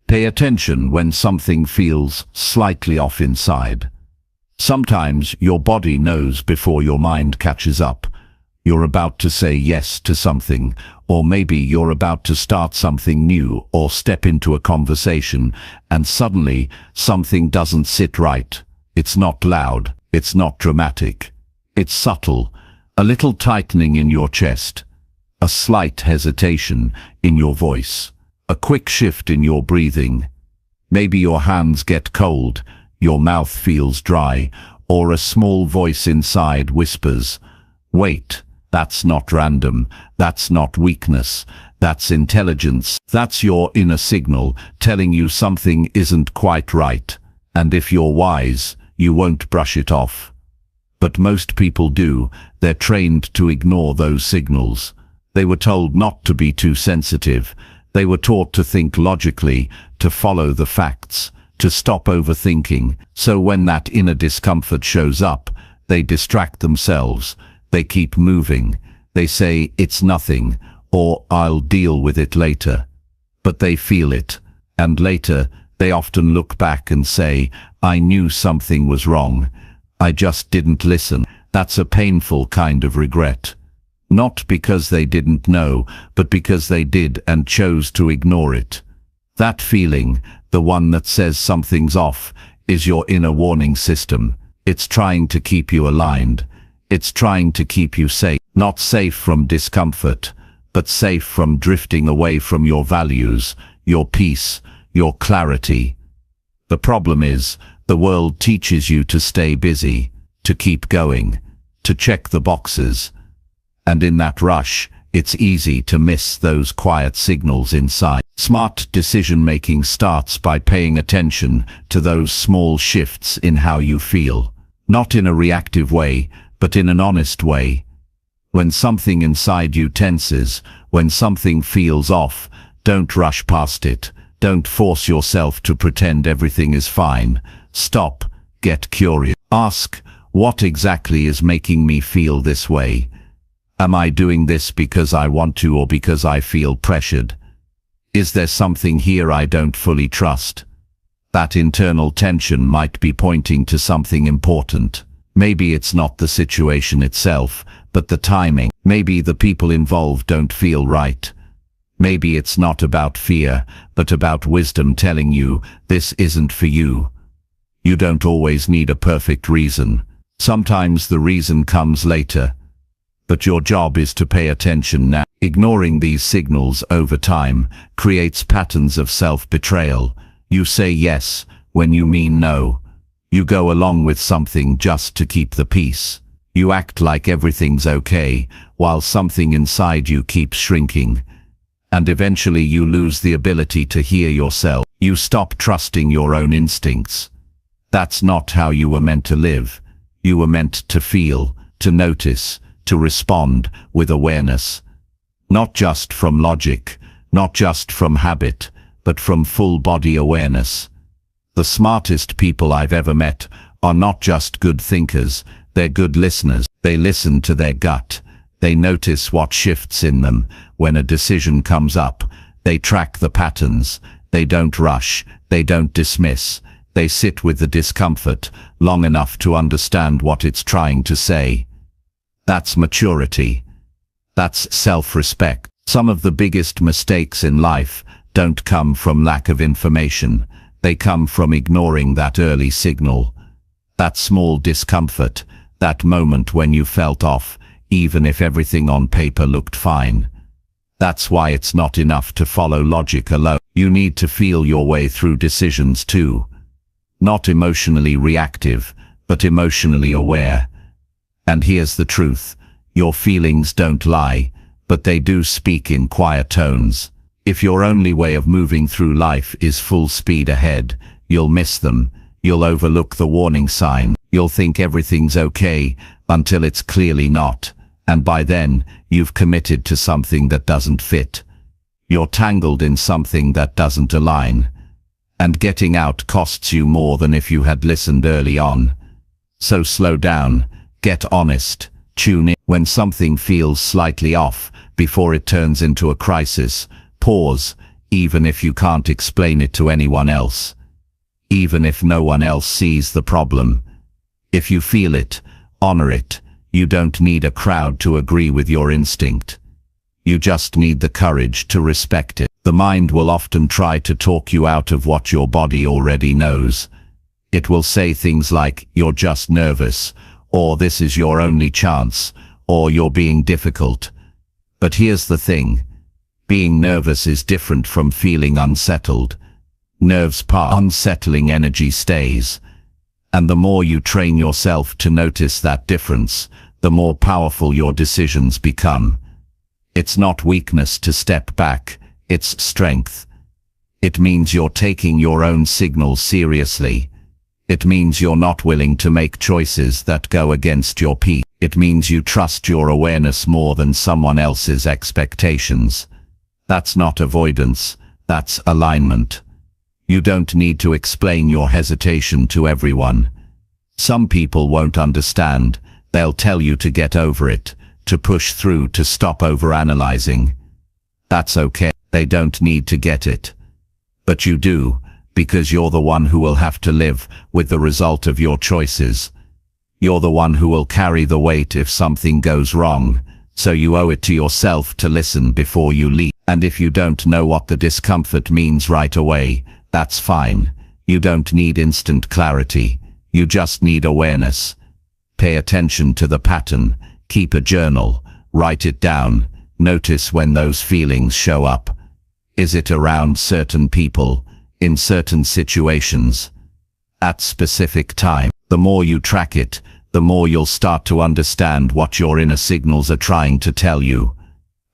Speaker 2: Pay attention when something feels slightly off inside. Sometimes your body knows before your mind catches up. You're about to say yes to something, or maybe you're about to start something new or step into a conversation, and suddenly something doesn't sit right. It's not loud, it's not dramatic. It's subtle, a little tightening in your chest, a slight hesitation in your voice, a quick shift in your breathing. Maybe your hands get cold, your mouth feels dry, or a small voice inside whispers, "Wait, that's not random, that's not weakness, that's intelligence." That's your inner signal telling you something isn't quite right, and if you're wise, you won't brush it off. But most people do. They're trained to ignore those signals. They were told not to be too sensitive. They were taught to think logically, to follow the facts, to stop overthinking. So when that inner discomfort shows up, they distract themselves. They keep moving. They say, "It's nothing," or "I'll deal with it later." But they feel it, and later they often look back and say, "I knew something was wrong. I just didn't listen." That's a painful kind of regret. Not because they didn't know, but because they did and chose to ignore it. That feeling, the one that says something's off, is your inner warning system. It's trying to keep you aligned. It's trying to keep you safe. Not safe from discomfort, but safe from drifting away from your values, your peace, your clarity. The problem is, the world teaches you to stay busy, to keep going, to check the boxes. And in that rush, it's easy to miss those quiet signals inside. Smart decision-making starts by paying attention to those small shifts in how you feel. Not in a reactive way, but in an honest way. When something inside you tenses, when something feels off, don't rush past it. Don't force yourself to pretend everything is fine. Stop, get curious. Ask, what exactly is making me feel this way? Am I doing this because I want to or because I feel pressured? Is there something here I don't fully trust? That internal tension might be pointing to something important. Maybe it's not the situation itself, but the timing. Maybe the people involved don't feel right. Maybe it's not about fear, but about wisdom telling you, this isn't for you. You don't always need a perfect reason. Sometimes the reason comes later. But your job is to pay attention now. Ignoring these signals over time creates patterns of self-betrayal. You say yes when you mean no. You go along with something just to keep the peace. You act like everything's okay, while something inside you keeps shrinking. And eventually you lose the ability to hear yourself. You stop trusting your own instincts. That's not how you were meant to live. You were meant to feel, to notice, to respond with awareness. Not just from logic, not just from habit, but from full-body awareness. The smartest people I've ever met are not just good thinkers, they're good listeners. They listen to their gut. They notice what shifts in them when a decision comes up. They track the patterns. They don't rush. They don't dismiss. They sit with the discomfort long enough to understand what it's trying to say. That's maturity. That's self-respect. Some of the biggest mistakes in life don't come from lack of information. They come from ignoring that early signal. That small discomfort, that moment when you felt off, even if everything on paper looked fine. That's why it's not enough to follow logic alone. You need to feel your way through decisions too. Not emotionally reactive, but emotionally aware. And here's the truth. Your feelings don't lie, but they do speak in quiet tones. If your only way of moving through life is full speed ahead, you'll miss them. You'll overlook the warning sign. You'll think everything's okay until it's clearly not. And by then, you've committed to something that doesn't fit. You're tangled in something that doesn't align. And getting out costs you more than if you had listened early on. So slow down, get honest, tune in. When something feels slightly off, before it turns into a crisis, pause, even if you can't explain it to anyone else. Even if no one else sees the problem. If you feel it, honor it. You don't need a crowd to agree with your instinct. You just need the courage to respect it. The mind will often try to talk you out of what your body already knows. It will say things like, "You're just nervous," or "This is your only chance," or "You're being difficult." But here's the thing. Being nervous is different from feeling unsettled. Nerves pass, unsettling energy stays. And the more you train yourself to notice that difference, the more powerful your decisions become. It's not weakness to step back, it's strength. It means you're taking your own signals seriously. It means you're not willing to make choices that go against your peace. It means you trust your awareness more than someone else's expectations. That's not avoidance, that's alignment. You don't need to explain your hesitation to everyone. Some people won't understand. They'll tell you to get over it, to push through, to stop overanalyzing. That's okay. They don't need to get it. But you do, because you're the one who will have to live with the result of your choices. You're the one who will carry the weight if something goes wrong, so you owe it to yourself to listen before you leap. And if you don't know what the discomfort means right away, that's fine. You don't need instant clarity. You just need awareness. Pay attention to the pattern. Keep a journal. Write it down. Notice when those feelings show up. Is it around certain people, in certain situations, at specific time? The more you track it, the more you'll start to understand what your inner signals are trying to tell you.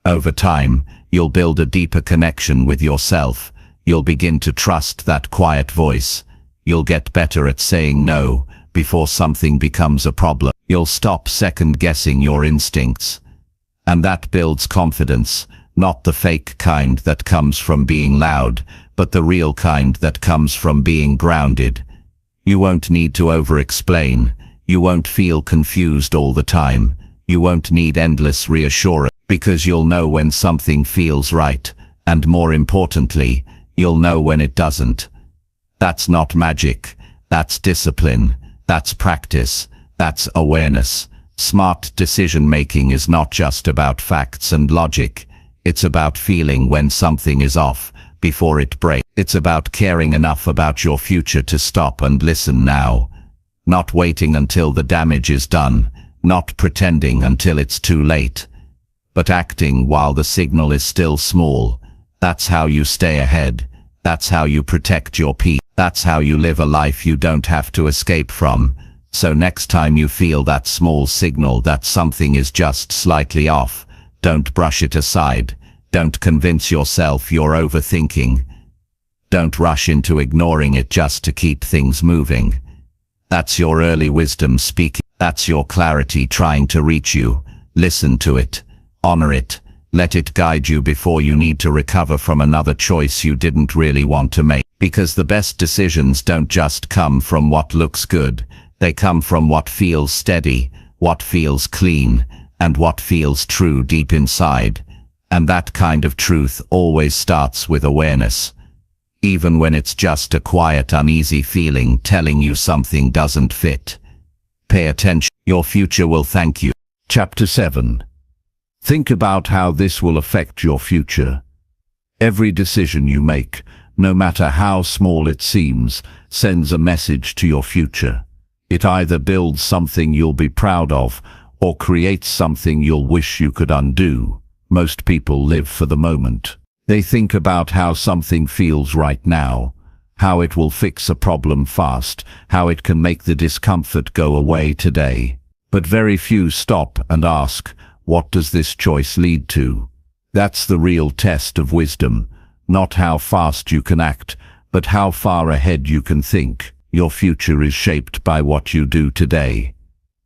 Speaker 2: Over time, you'll build a deeper connection with yourself. You'll begin to trust that quiet voice. You'll get better at saying no before something becomes a problem. You'll stop second-guessing your instincts. And that builds confidence, not the fake kind that comes from being loud, but the real kind that comes from being grounded. You won't need to over-explain. You won't feel confused all the time. You won't need endless reassurance, because you'll know when something feels right, and more importantly, you'll know when it doesn't. That's not magic. That's discipline. That's practice. That's awareness. Smart decision-making is not just about facts and logic. It's about feeling when something is off, before it breaks. It's about caring enough about your future to stop and listen now. Not waiting until the damage is done. Not pretending until it's too late. But acting while the signal is still small. That's how you stay ahead. That's how you protect your peace. That's how you live a life you don't have to escape from. So next time you feel that small signal that something is just slightly off, don't brush it aside. Don't convince yourself you're overthinking. Don't rush into ignoring it just to keep things moving. That's your early wisdom speaking. That's your clarity trying to reach you. Listen to it. Honor it. Let it guide you before you need to recover from another choice you didn't really want to make. Because the best decisions don't just come from what looks good. They come from what feels steady, what feels clean, and what feels true deep inside. And that kind of truth always starts with awareness. Even when it's just a quiet, uneasy feeling telling you something doesn't fit. Pay attention. Your future will thank you. Chapter 7. Think about how this will affect your future. Every decision you make, no matter how small it seems, sends a message to your future. It either builds something you'll be proud of, or creates something you'll wish you could undo. Most people live for the moment. They think about how something feels right now, how it will fix a problem fast, how it can make the discomfort go away today. But very few stop and ask, what does this choice lead to? That's the real test of wisdom, not how fast you can act, but how far ahead you can think. Your future is shaped by what you do today.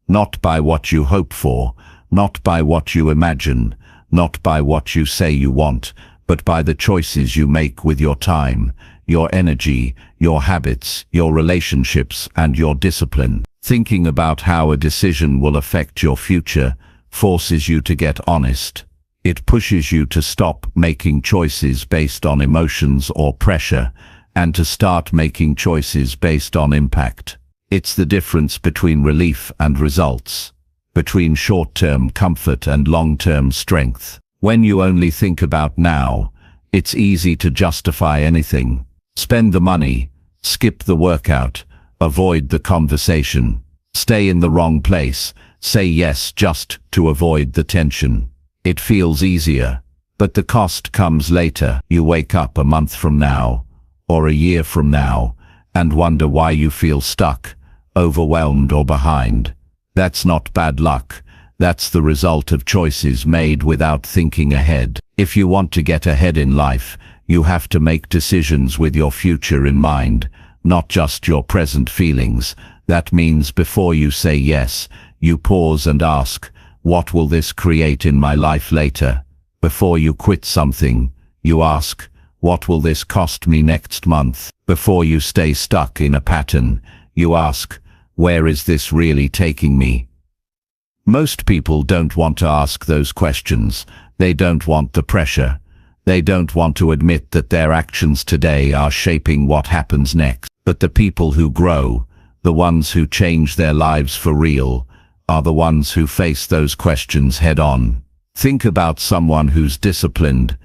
Speaker 2: Not by what you hope for, not by what you imagine, not by what you say you want, but by the choices you make with your time, your energy, your habits, your relationships, and your discipline. Thinking about how a decision will affect your future forces you to get honest. It pushes you to stop making choices based on emotions or pressure, and to start making choices based on impact. It's the difference between relief and results, between short-term comfort and long-term strength. When you only think about now, it's easy to justify anything. Spend the money, skip the workout, avoid the conversation, stay in the wrong place, say yes just to avoid the tension. It feels easier, but the cost comes later. You wake up a month from now, or a year from now, and wonder why you feel stuck, overwhelmed or behind. That's not bad luck. That's the result of choices made without thinking ahead. If you want to get ahead in life, you have to make decisions with your future in mind, not just your present feelings. That means before you say yes, you pause and ask, what will this create in my life later? Before you quit something, you ask, what will this cost me next month? Before you stay stuck in a pattern, you ask, where is this really taking me? Most people don't want to ask those questions. They don't want the pressure. They don't want to admit that their actions today are shaping what happens next. But the people who grow, the ones who change their lives for real, are the ones who face those questions head on. Think about someone who's disciplined,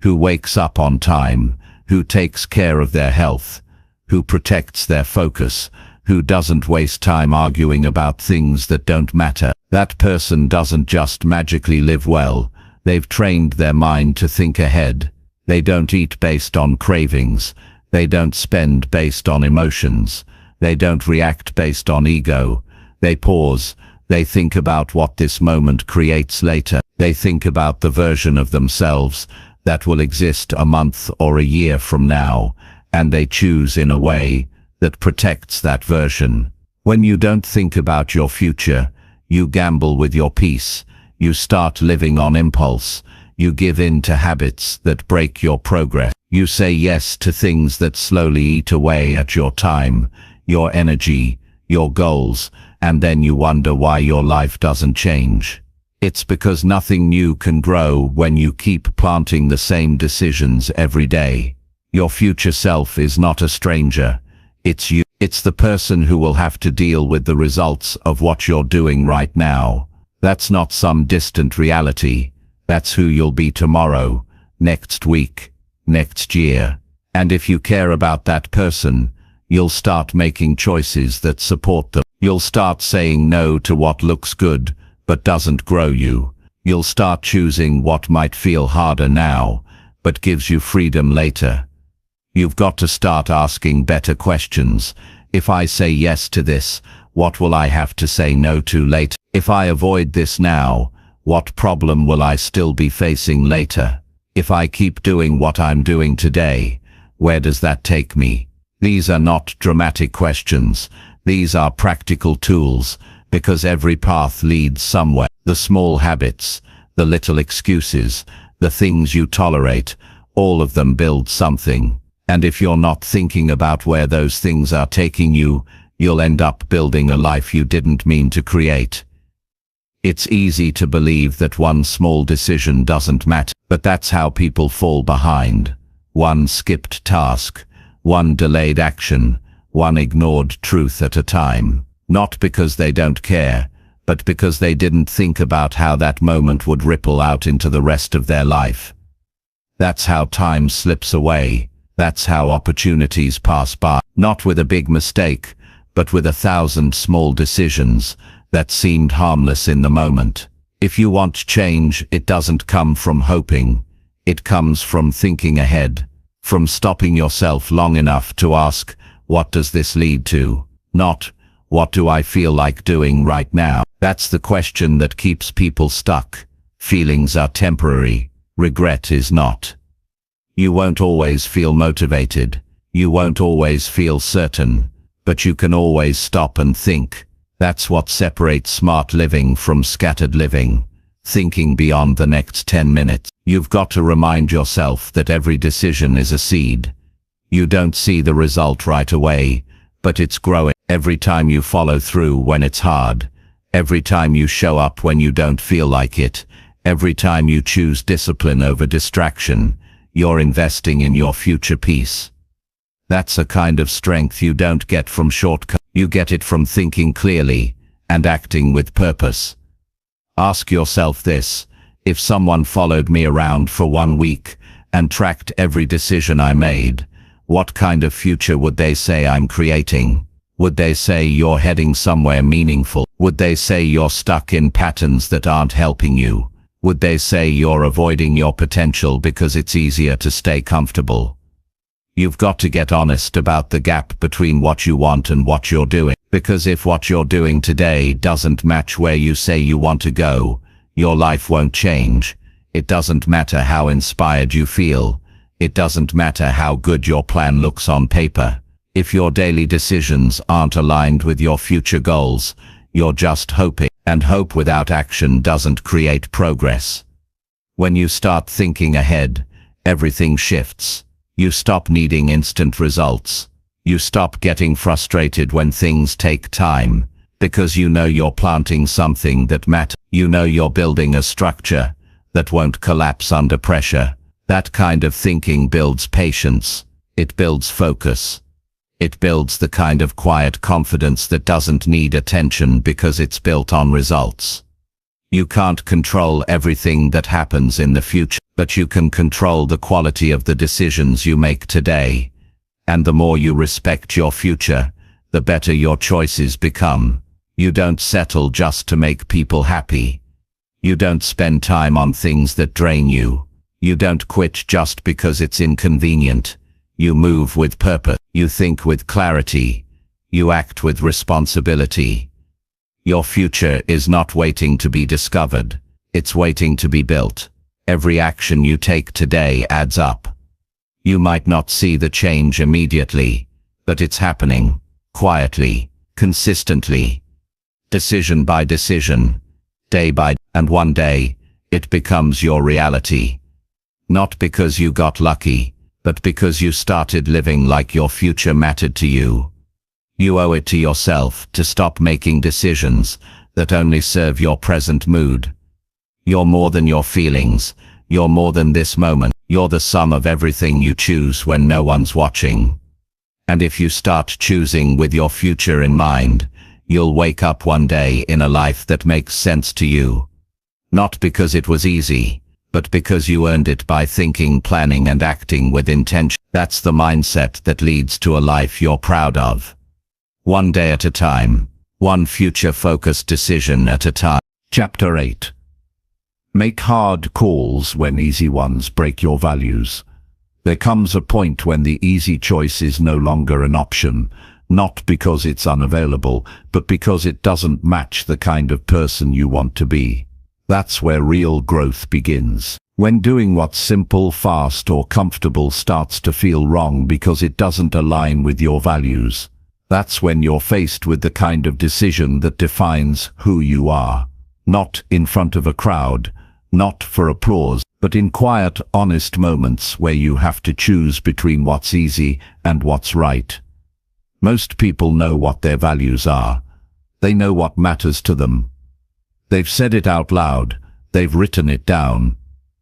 Speaker 2: who wakes up on time, who takes care of their health, who protects their focus, who doesn't waste time arguing about things that don't matter. That person doesn't just magically live well. They've trained their mind to think ahead. They don't eat based on cravings. They don't spend based on emotions. They don't react based on ego. They pause. They think about what this moment creates later. They think about the version of themselves that will exist a month or a year from now, and they choose in a way that protects that version. When you don't think about your future, you gamble with your peace. You start living on impulse. You give in to habits that break your progress. You say yes to things that slowly eat away at your time, your energy, your goals, and then you wonder why your life doesn't change. It's because nothing new can grow when you keep planting the same decisions every day. Your future self is not a stranger. It's you. It's the person who will have to deal with the results of what you're doing right now. That's not some distant reality. That's who you'll be tomorrow, next week, next year. And if you care about that person, you'll start making choices that support them. You'll start saying no to what looks good but doesn't grow you. You'll start choosing what might feel harder now, but gives you freedom later. You've got to start asking better questions. If I say yes to this, what will I have to say no to later? If I avoid this now, what problem will I still be facing later? If I keep doing what I'm doing today, where does that take me? These are not dramatic questions. These are practical tools, because every path leads somewhere. The small habits, the little excuses, the things you tolerate, all of them build something. And if you're not thinking about where those things are taking you, you'll end up building a life you didn't mean to create. It's easy to believe that one small decision doesn't matter, but that's how people fall behind. One skipped task, one delayed action, one ignored truth at a time. Not because they don't care, but because they didn't think about how that moment would ripple out into the rest of their life. That's how time slips away. That's how opportunities pass by, not with a big mistake, but with 1,000 small decisions that seemed harmless in the moment. If you want change, it doesn't come from hoping. It comes from thinking ahead, from stopping yourself long enough to ask, what does this lead to? Not, what do I feel like doing right now? That's the question that keeps people stuck. Feelings are temporary. Regret is not. You won't always feel motivated. You won't always feel certain, but you can always stop and think. That's what separates smart living from scattered living. Thinking beyond the next 10 minutes. You've got to remind yourself that every decision is a seed. You don't see the result right away, but it's growing. Every time you follow through when it's hard, every time you show up when you don't feel like it, every time you choose discipline over distraction, you're investing in your future peace. That's a kind of strength you don't get from shortcuts. You get it from thinking clearly and acting with purpose. Ask yourself this: if someone followed me around for 1 week and tracked every decision I made, what kind of future would they say I'm creating? Would they say you're heading somewhere meaningful? Would they say you're stuck in patterns that aren't helping you? Would they say you're avoiding your potential because it's easier to stay comfortable? You've got to get honest about the gap between what you want and what you're doing. Because if what you're doing today doesn't match where you say you want to go, your life won't change. It doesn't matter how inspired you feel. It doesn't matter how good your plan looks on paper. If your daily decisions aren't aligned with your future goals, you're just hoping, and hope without action doesn't create progress. When you start thinking ahead, everything shifts. You stop needing instant results. You stop getting frustrated when things take time, because you know you're planting something that matters. You know you're building a structure that won't collapse under pressure. That kind of thinking builds patience. It builds focus. It builds the kind of quiet confidence that doesn't need attention because it's built on results. You can't control everything that happens in the future, but you can control the quality of the decisions you make today. And the more you respect your future, the better your choices become. You don't settle just to make people happy. You don't spend time on things that drain you. You don't quit just because it's inconvenient. You move with purpose. You think with clarity. You act with responsibility. Your future is not waiting to be discovered. It's waiting to be built. Every action you take today adds up. You might not see the change immediately, but it's happening, quietly, consistently, decision by decision, day by day, and one day, it becomes your reality. Not because you got lucky, but because you started living like your future mattered to you. You owe it to yourself to stop making decisions that only serve your present mood. You're more than your feelings. You're more than this moment. You're the sum of everything you choose when no one's watching. And if you start choosing with your future in mind, you'll wake up one day in a life that makes sense to you. Not because it was easy, but because you earned it by thinking, planning, and acting with intention. That's the mindset that leads to a life you're proud of. One day at a time, one future-focused decision at a time. Chapter 8. Make hard calls when easy ones break your values. There comes a point when the easy choice is no longer an option, not because it's unavailable, but because it doesn't match the kind of person you want to be. That's where real growth begins. When doing what's simple, fast, or comfortable starts to feel wrong because it doesn't align with your values. That's when you're faced with the kind of decision that defines who you are. Not in front of a crowd, not for applause, but in quiet, honest moments where you have to choose between what's easy and what's right. Most people know what their values are. They know what matters to them. They've said it out loud. They've written it down.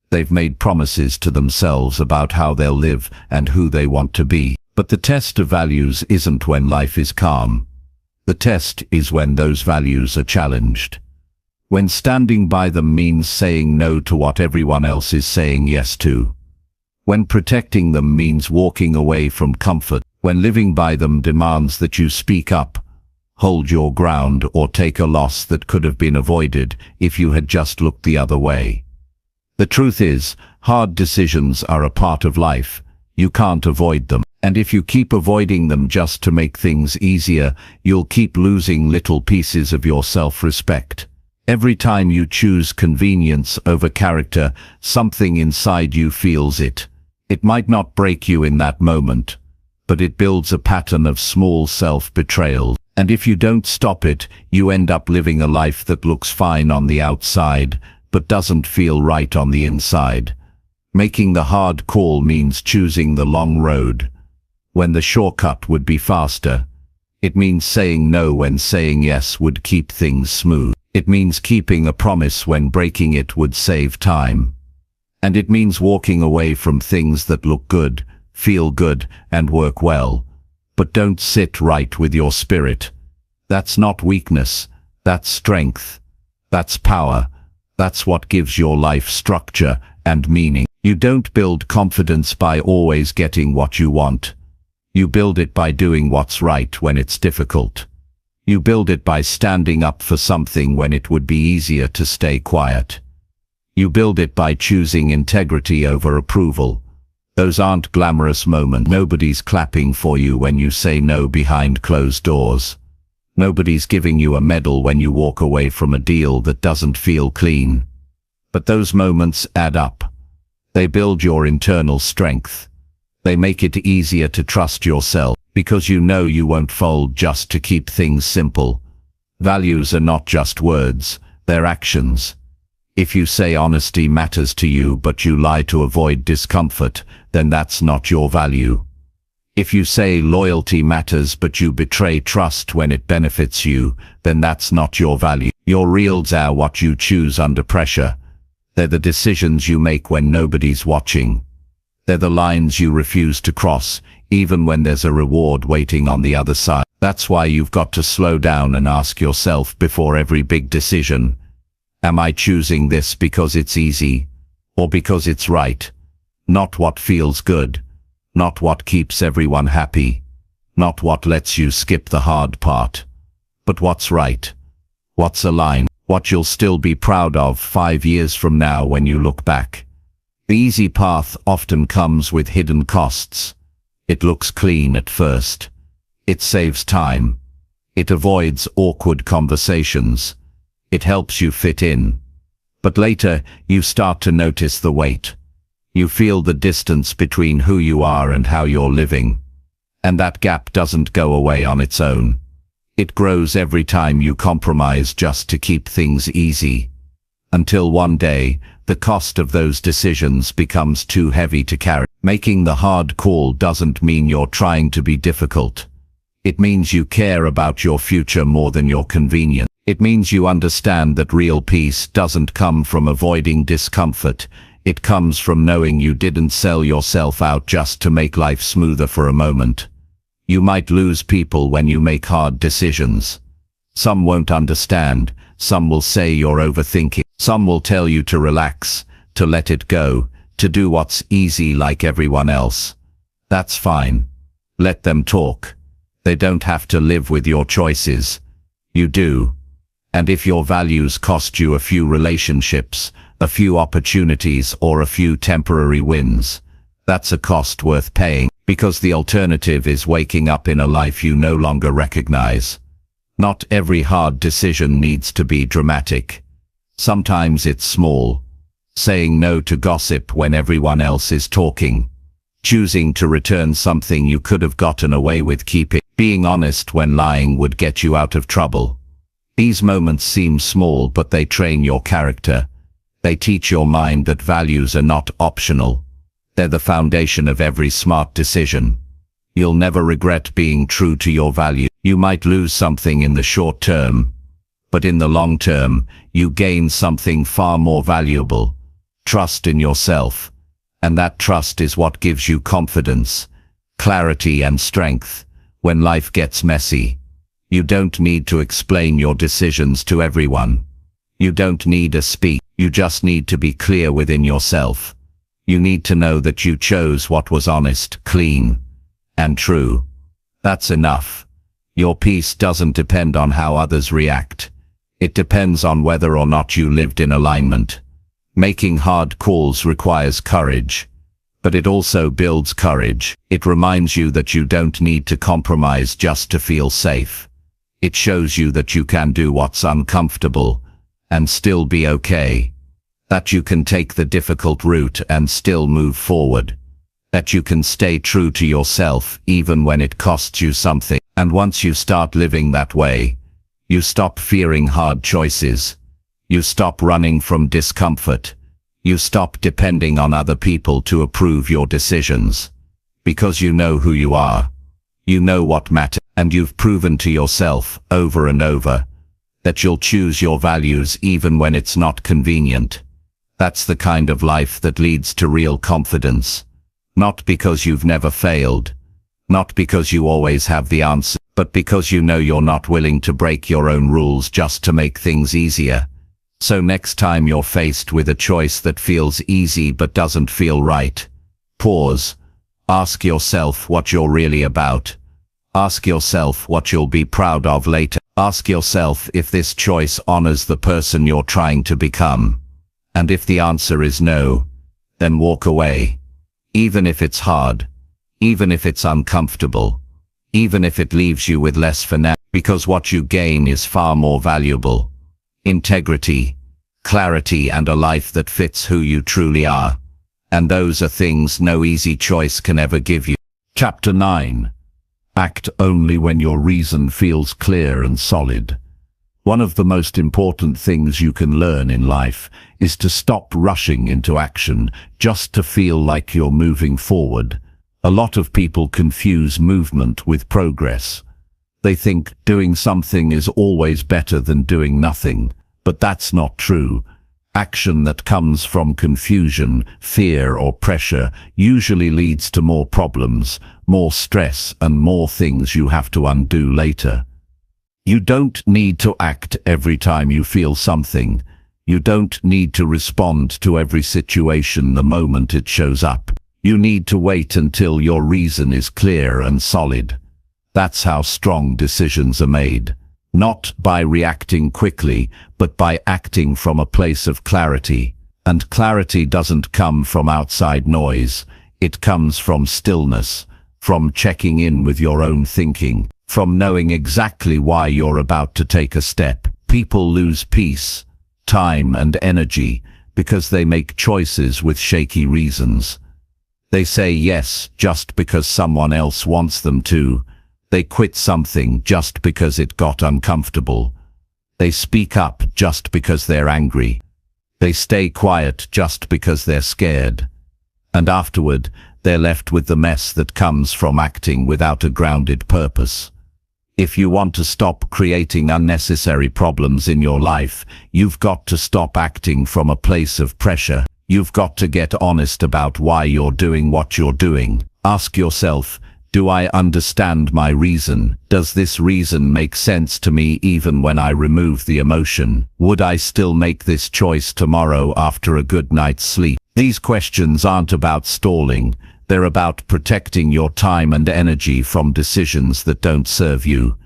Speaker 2: They've made promises to themselves about how they'll live and who they want to be. But the test of values isn't when life is calm. The test is when those values are challenged. When standing by them means saying no to what everyone else is saying yes to. When protecting them means walking away from comfort. When living by them demands that you speak up, hold your ground, or take a loss that could have been avoided if you had just looked the other way. The truth is, hard decisions are a part of life. You can't avoid them. And if you keep avoiding them just to make things easier, you'll keep losing little pieces of your self-respect. Every time you choose convenience over character, something inside you feels it. It might not break you in that moment, but it builds a pattern of small self-betrayal. And if you don't stop it, you end up living a life that looks fine on the outside, but doesn't feel right on the inside. Making the hard call means choosing the long road, when the shortcut would be faster. It means saying no when saying yes would keep things smooth. It means keeping a promise when breaking it would save time. And it means walking away from things that look good, feel good, and work well, but don't sit right with your spirit. That's not weakness, that's strength. That's power. That's what gives your life structure and meaning. You don't build confidence by always getting what you want. You build it by doing what's right when it's difficult. You build it by standing up for something when it would be easier to stay quiet. You build it by choosing integrity over approval. Those aren't glamorous moments. Nobody's clapping for you when you say no behind closed doors. Nobody's giving you a medal when you walk away from a deal that doesn't feel clean. But those moments add up. They build your internal strength. They make it easier to trust yourself, because you know you won't fold just to keep things simple. Values are not just words, they're actions. If you say honesty matters to you but you lie to avoid discomfort, then that's not your value. If you say loyalty matters but you betray trust when it benefits you, then that's not your value. Your reals are what you choose under pressure. They're the decisions you make when nobody's watching. They're the lines you refuse to cross, even when there's a reward waiting on the other side. That's why you've got to slow down and ask yourself before every big decision, am I choosing this because it's easy, or because it's right? Not what feels good, not what keeps everyone happy, not what lets you skip the hard part, but what's right, what's aligned, what you'll still be proud of 5 years from now when you look back. The easy path often comes with hidden costs. It looks clean at first. It saves time. It avoids awkward conversations. It helps you fit in. But later, you start to notice the weight. You feel the distance between who you are and how you're living. And that gap doesn't go away on its own. It grows every time you compromise just to keep things easy. Until one day, the cost of those decisions becomes too heavy to carry. Making the hard call doesn't mean you're trying to be difficult. It means you care about your future more than your convenience. It means you understand that real peace doesn't come from avoiding discomfort. It comes from knowing you didn't sell yourself out just to make life smoother for a moment. You might lose people when you make hard decisions. Some won't understand. Some will say you're overthinking. Some will tell you to relax, to let it go, to do what's easy like everyone else. That's fine. Let them talk. They don't have to live with your choices. You do. And if your values cost you a few relationships, a few opportunities, or a few temporary wins, that's a cost worth paying, because the alternative is waking up in a life you no longer recognize. Not every hard decision needs to be dramatic. Sometimes it's small. Saying no to gossip when everyone else is talking. Choosing to return something you could have gotten away with keeping. Being honest when lying would get you out of trouble. These moments seem small, but they train your character. They teach your mind that values are not optional. They're the foundation of every smart decision. You'll never regret being true to your value. You might lose something in the short term, but in the long term, you gain something far more valuable. Trust in yourself. And that trust is what gives you confidence, clarity, and strength when life gets messy. You don't need to explain your decisions to everyone. You don't need a speech. You just need to be clear within yourself. You need to know that you chose what was honest, clean, and true. That's enough. Your peace doesn't depend on how others react. It depends on whether or not you lived in alignment. Making hard calls requires courage, but it also builds courage. It reminds you that you don't need to compromise just to feel safe. It shows you that you can do what's uncomfortable and still be okay. That you can take the difficult route and still move forward. That you can stay true to yourself even when it costs you something. And once you start living that way, you stop fearing hard choices. You stop running from discomfort. You stop depending on other people to approve your decisions. Because you know who you are. You know what matters, and you've proven to yourself over and over that you'll choose your values even when it's not convenient. That's the kind of life that leads to real confidence. Not because you've never failed, not because you always have the answer, but because you know you're not willing to break your own rules just to make things easier. So next time you're faced with a choice that feels easy but doesn't feel right, pause. Ask yourself what you're really about. Ask yourself what you'll be proud of later. Ask yourself if this choice honors the person you're trying to become. And if the answer is no, then walk away. Even if it's hard, even if it's uncomfortable, even if it leaves you with less for now, because what you gain is far more valuable. Integrity, clarity, and a life that fits who you truly are. And those are things no easy choice can ever give you. Chapter 9. Act only when your reason feels clear and solid. One of the most important things you can learn in life is to stop rushing into action just to feel like you're moving forward. A lot of people confuse movement with progress. They think doing something is always better than doing nothing, but that's not true. Action that comes from confusion, fear, or pressure usually leads to more problems, more stress, and more things you have to undo later. You don't need to act every time you feel something. You don't need to respond to every situation the moment it shows up. You need to wait until your reason is clear and solid. That's how strong decisions are made. Not by reacting quickly, but by acting from a place of clarity. And clarity doesn't come from outside noise. It comes from stillness, from checking in with your own thinking, from knowing exactly why you're about to take a step. People lose peace, time, and energy because they make choices with shaky reasons. They say yes just because someone else wants them to. They quit something just because it got uncomfortable. They speak up just because they're angry. They stay quiet just because they're scared. And afterward, they're left with the mess that comes from acting without a grounded purpose. If you want to stop creating unnecessary problems in your life, you've got to stop acting from a place of pressure. You've got to get honest about why you're doing what you're doing. Ask yourself, do I understand my reason? Does this reason make sense to me even when I remove the emotion? Would I still make this choice tomorrow after a good night's sleep? These questions aren't about stalling. They're about protecting your time and energy from decisions that don't serve you.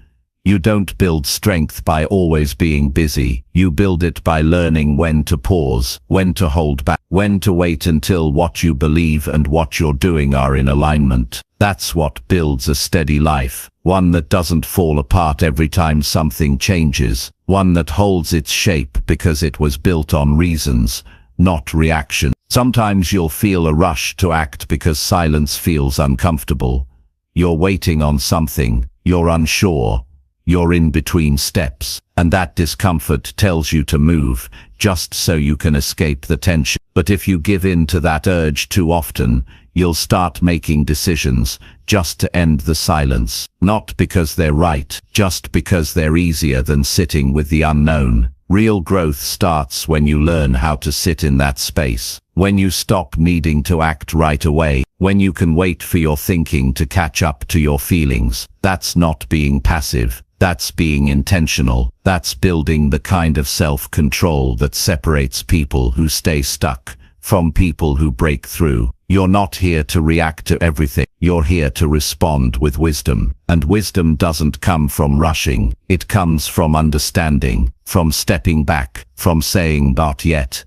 Speaker 2: You don't build strength by always being busy. You build it by learning when to pause, when to hold back, when to wait until what you believe and what you're doing are in alignment. That's what builds a steady life, one that doesn't fall apart every time something changes, one that holds its shape because it was built on reasons, not reaction. Sometimes you'll feel a rush to act because silence feels uncomfortable. You're waiting on something, you're unsure, you're in between steps, and that discomfort tells you to move, just so you can escape the tension. But if you give in to that urge too often, you'll start making decisions just to end the silence, not because they're right, just because they're easier than sitting with the unknown. Real growth starts when you learn how to sit in that space, when you stop needing to act right away, when you can wait for your thinking to catch up to your feelings. That's not being passive. That's being intentional. That's building the kind of self-control that separates people who stay stuck from people who break through. You're not here to react to everything. You're here to respond with wisdom. And wisdom doesn't come from rushing. It comes from understanding, from stepping back, from saying not yet,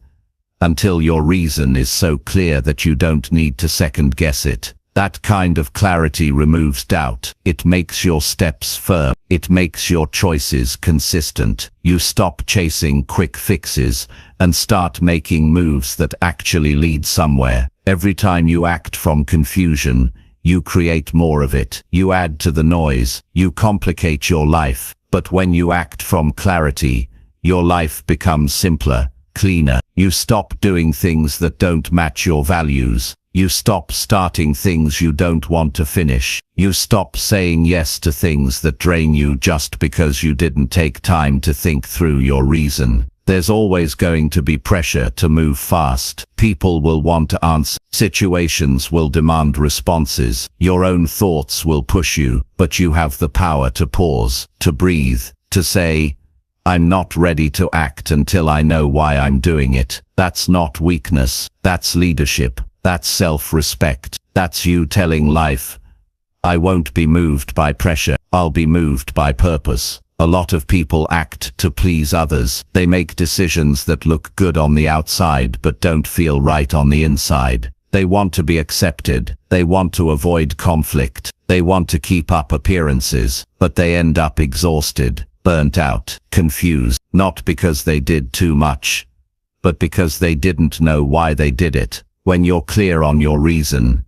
Speaker 2: until your reason is so clear that you don't need to second guess it. That kind of clarity removes doubt. It makes your steps firm. It makes your choices consistent. You stop chasing quick fixes and start making moves that actually lead somewhere. Every time you act from confusion, you create more of it. You add to the noise. You complicate your life. But when you act from clarity, your life becomes simpler, cleaner. You stop doing things that don't match your values. You stop starting things you don't want to finish. You stop saying yes to things that drain you just because you didn't take time to think through your reason. There's always going to be pressure to move fast. People will want to answer. Situations will demand responses. Your own thoughts will push you, but you have the power to pause, to breathe, to say, I'm not ready to act until I know why I'm doing it. That's not weakness. That's leadership. That's self-respect. That's you telling life, I won't be moved by pressure. I'll be moved by purpose. A lot of people act to please others. They make decisions that look good on the outside but don't feel right on the inside. They want to be accepted. They want to avoid conflict. They want to keep up appearances, but they end up exhausted, burnt out, confused, not because they did too much, but because they didn't know why they did it. When you're clear on your reason,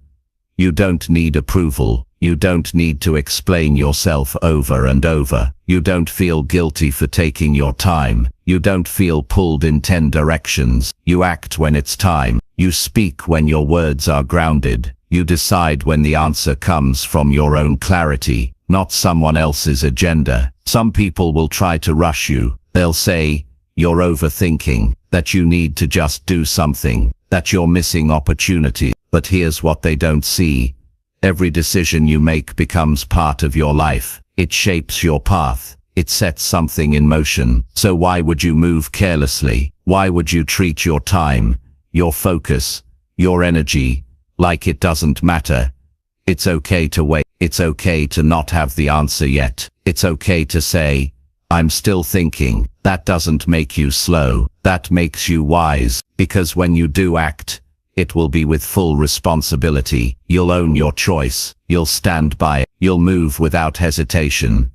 Speaker 2: you don't need approval. You don't need to explain yourself over and over. You don't feel guilty for taking your time. You don't feel pulled in 10 directions. You act when it's time. You speak when your words are grounded. You decide when the answer comes from your own clarity, not someone else's agenda. Some people will try to rush you. They'll say, you're overthinking, that you need to just do something, that you're missing opportunity. But here's what they don't see. Every decision you make becomes part of your life. It shapes your path. It sets something in motion. So why would you move carelessly? Why would you treat your time, your focus, your energy, like it doesn't matter? It's okay to wait. It's okay to not have the answer yet. It's okay to say, I'm still thinking. That doesn't make you slow. That makes you wise. Because when you do act, it will be with full responsibility. You'll own your choice. You'll stand by it. You'll move without hesitation.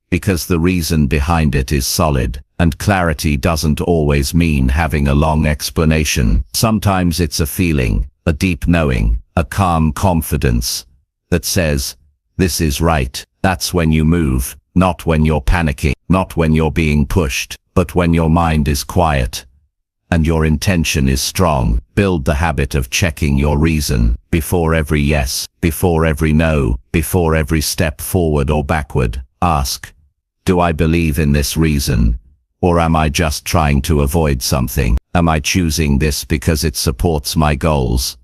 Speaker 2: Because the reason behind it is solid. And clarity doesn't always mean having a long explanation. Sometimes it's a feeling, a deep knowing, a calm confidence that says, this is right. That's when you move, not when you're panicking, not when you're being pushed, but when your mind is quiet and your intention is strong. Build the habit of checking your reason before every yes, before every no, before every step forward or backward. Ask, do I believe in this reason? Or am I just trying to avoid something? Am I choosing this because it supports my goals?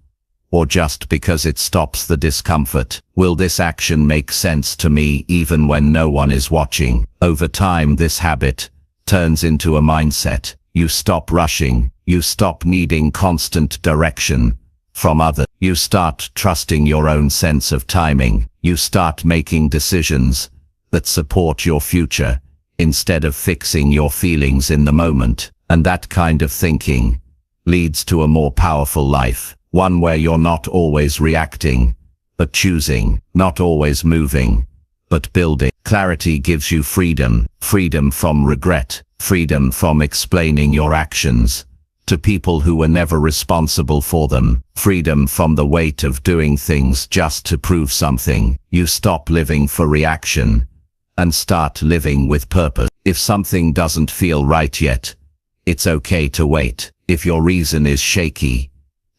Speaker 2: Or just because it stops the discomfort? Will this action make sense to me even when no one is watching? Over time, this habit turns into a mindset. You stop rushing. You stop needing constant direction from others. You start trusting your own sense of timing. You start making decisions that support your future instead of fixing your feelings in the moment. And that kind of thinking leads to a more powerful life. One where you're not always reacting, but choosing, not always moving, but building. Clarity gives you freedom, freedom from regret, freedom from explaining your actions to people who were never responsible for them, freedom from the weight of doing things just to prove something. You stop living for reaction and start living with purpose. If something doesn't feel right yet, it's okay to wait. If your reason is shaky,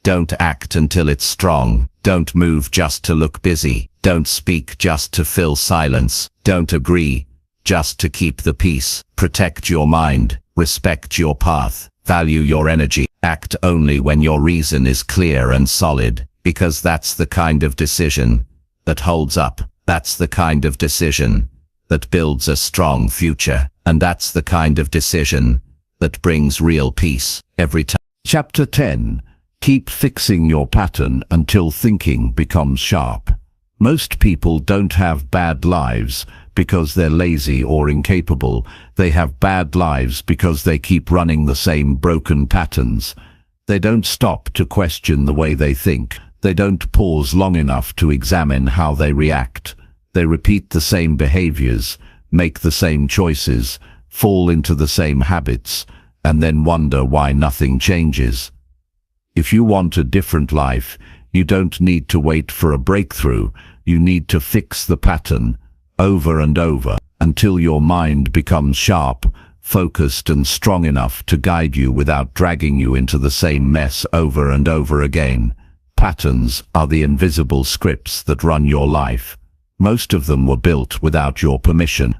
Speaker 2: don't act until it's strong. Don't move just to look busy. Don't speak just to fill silence. Don't agree just to keep the peace. Protect your mind. Respect your path. Value your energy. Act only when your reason is clear and solid, because that's the kind of decision that holds up. That's the kind of decision that builds a strong future. And that's the kind of decision that brings real peace every time.
Speaker 1: Chapter 10. Keep fixing your pattern until thinking becomes sharp. Most people don't have bad lives because they're lazy or incapable. They have bad lives because they keep running the same broken patterns. They don't stop to question the way they think. They don't pause long enough to examine how they react. They repeat the same behaviors, make the same choices, fall into the same habits, and then wonder why nothing changes. If you want a different life, you don't need to wait for a breakthrough. You need to fix the pattern over and over until your mind becomes sharp, focused and strong enough to guide you without dragging you into the same mess over and over again. Patterns are the invisible scripts that run your life. Most of them were built without your permission.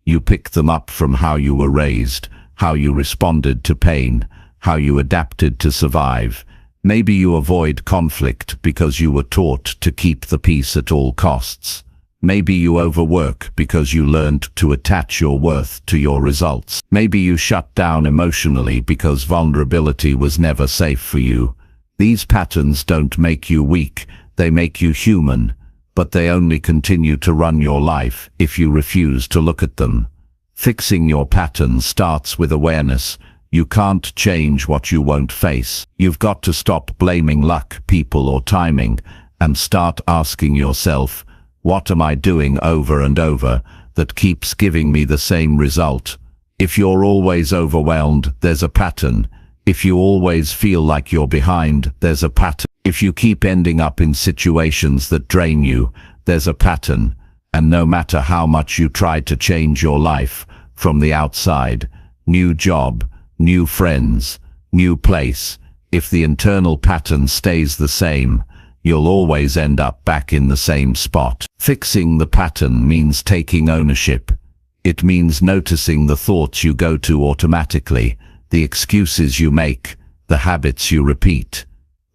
Speaker 1: You pick them up from how you were raised,
Speaker 2: how you responded to pain, how you adapted to survive. Maybe you avoid conflict because you were taught to keep the peace at all costs. Maybe you overwork because you learned to attach your worth to your results. Maybe you shut down emotionally because vulnerability was never safe for you. These patterns don't make you weak, they make you human, but they only continue to run your life if you refuse to look at them. Fixing your patterns starts with awareness. You can't change what you won't face. You've got to stop blaming luck, people, or timing, and start asking yourself, what am I doing over and over that keeps giving me the same result? If you're always overwhelmed, there's a pattern. If you always feel like you're behind, there's a pattern. If you keep ending up in situations that drain you, there's a pattern. And no matter how much you try to change your life from the outside, new job, new friends, new place, if the internal pattern stays the same, you'll always end up back in the same spot. Fixing the pattern means taking ownership. It means noticing the thoughts you go to automatically, the excuses you make, the habits you repeat,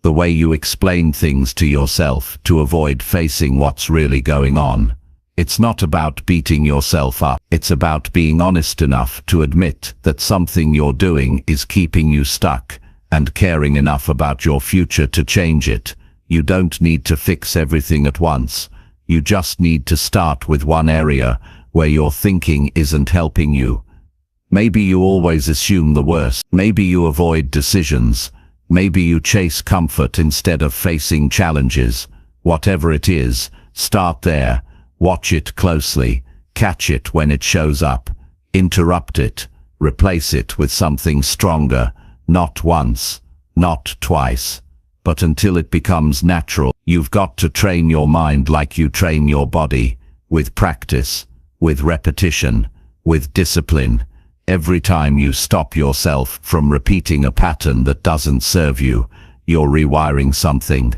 Speaker 2: the way you explain things to yourself to avoid facing what's really going on. It's not about beating yourself up. It's about being honest enough to admit that something you're doing is keeping you stuck and caring enough about your future to change it. You don't need to fix everything at once. You just need to start with one area where your thinking isn't helping you. Maybe you always assume the worst. Maybe you avoid decisions. Maybe you chase comfort instead of facing challenges. Whatever it is, start there. Watch it closely. Catch it when it shows up. Interrupt it. Replace it with something stronger. Not once, not twice, but until it becomes natural. You've got to train your mind like you train your body, with practice, with repetition, with discipline. Every time you stop yourself from repeating a pattern that doesn't serve you, you're rewiring something.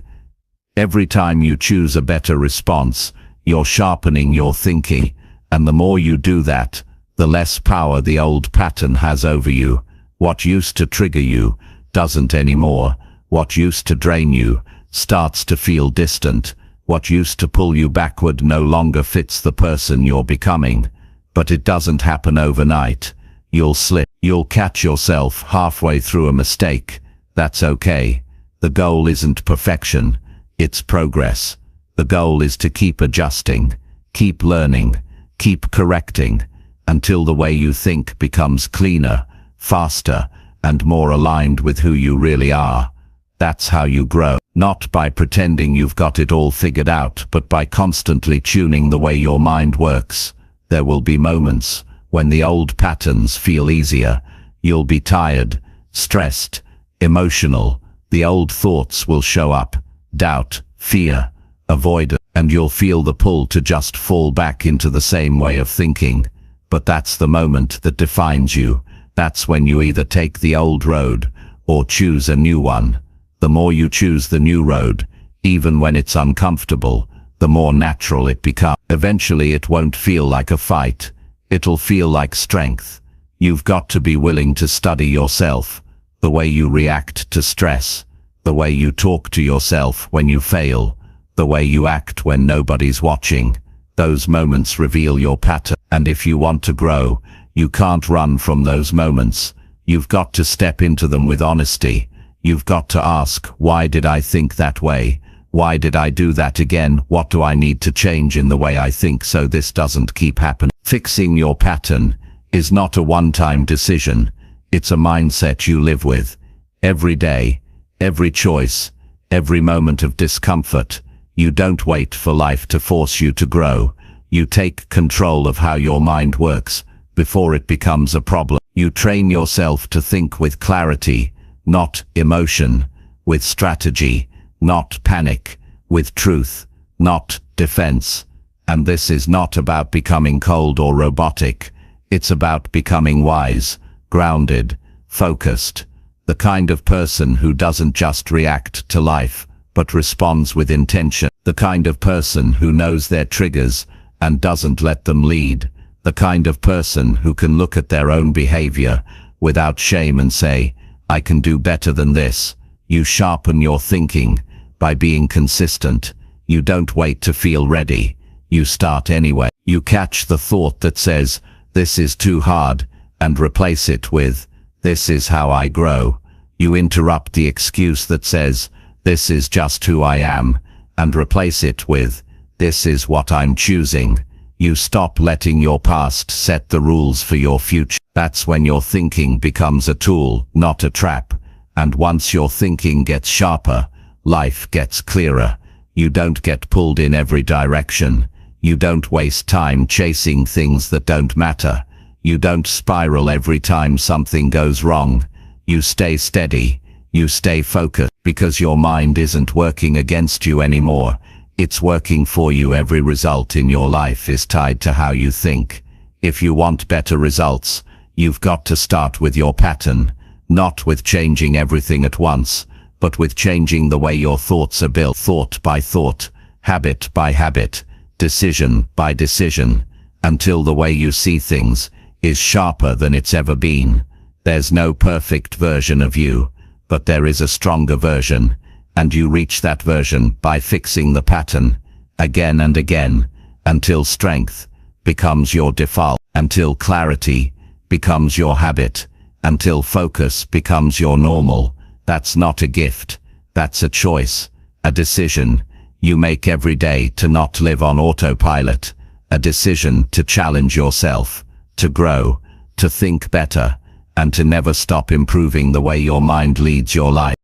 Speaker 2: Every time you choose a better response, you're sharpening your thinking, and the more you do that, the less power the old pattern has over you. What used to trigger you doesn't anymore. What used to drain you starts to feel distant. What used to pull you backward no longer fits the person you're becoming. But it doesn't happen overnight. You'll slip. You'll catch yourself halfway through a mistake. That's okay. The goal isn't perfection. It's progress. The goal is to keep adjusting, keep learning, keep correcting, until the way you think becomes cleaner, faster, and more aligned with who you really are. That's how you grow, not by pretending you've got it all figured out, but by constantly tuning the way your mind works. There will be moments when the old patterns feel easier. You'll be tired, stressed, emotional. The old thoughts will show up, doubt, fear, avoidance, and you'll feel the pull to just fall back into the same way of thinking. But that's the moment that defines you. That's when you either take the old road or choose a new one. The more you choose the new road, even when it's uncomfortable, the more natural it becomes. Eventually it won't feel like a fight. It'll feel like strength. You've got to be willing to study yourself, the way you react to stress, the way you talk to yourself when you fail, the way you act when nobody's watching. Those moments reveal your pattern, and if you want to grow, you can't run from those moments. You've got to step into them with honesty. You've got to ask, why did I think that way? Why did I do that again? What do I need to change in the way I think so this doesn't keep happening? Fixing your pattern is not a one-time decision. It's a mindset you live with. Every day, every choice, every moment of discomfort. You don't wait for life to force you to grow. You take control of how your mind works before it becomes a problem. You train yourself to think with clarity, not emotion, with strategy, not panic, with truth, not defense. And this is not about becoming cold or robotic. It's about becoming wise, grounded, focused. The kind of person who doesn't just react to life, but responds with intention. The kind of person who knows their triggers and doesn't let them lead. The kind of person who can look at their own behavior without shame and say, I can do better than this. You sharpen your thinking by being consistent. You don't wait to feel ready. You start anyway. You catch the thought that says, this is too hard, and replace it with, this is how I grow. You interrupt the excuse that says, this is just who I am, and replace it with, this is what I'm choosing. You stop letting your past set the rules for your future. That's when your thinking becomes a tool, not a trap. And once your thinking gets sharper, life gets clearer. You don't get pulled in every direction. You don't waste time chasing things that don't matter. You don't spiral every time something goes wrong. You stay steady. You stay focused because your mind isn't working against you anymore. It's working for you. Every result in your life is tied to how you think. If you want better results, you've got to start with your pattern, not with changing everything at once, but with changing the way your thoughts are built, thought by thought, habit by habit, decision by decision, until the way you see things is sharper than it's ever been. There's no perfect version of you, but there is a stronger version, and you reach that version by fixing the pattern again and again, until strength becomes your default, until clarity becomes your habit, until focus becomes your normal. That's not a gift. That's a choice, a decision you make every day to not live on autopilot, a decision to challenge yourself, to grow, to think better, and to never stop improving the way your mind leads your life.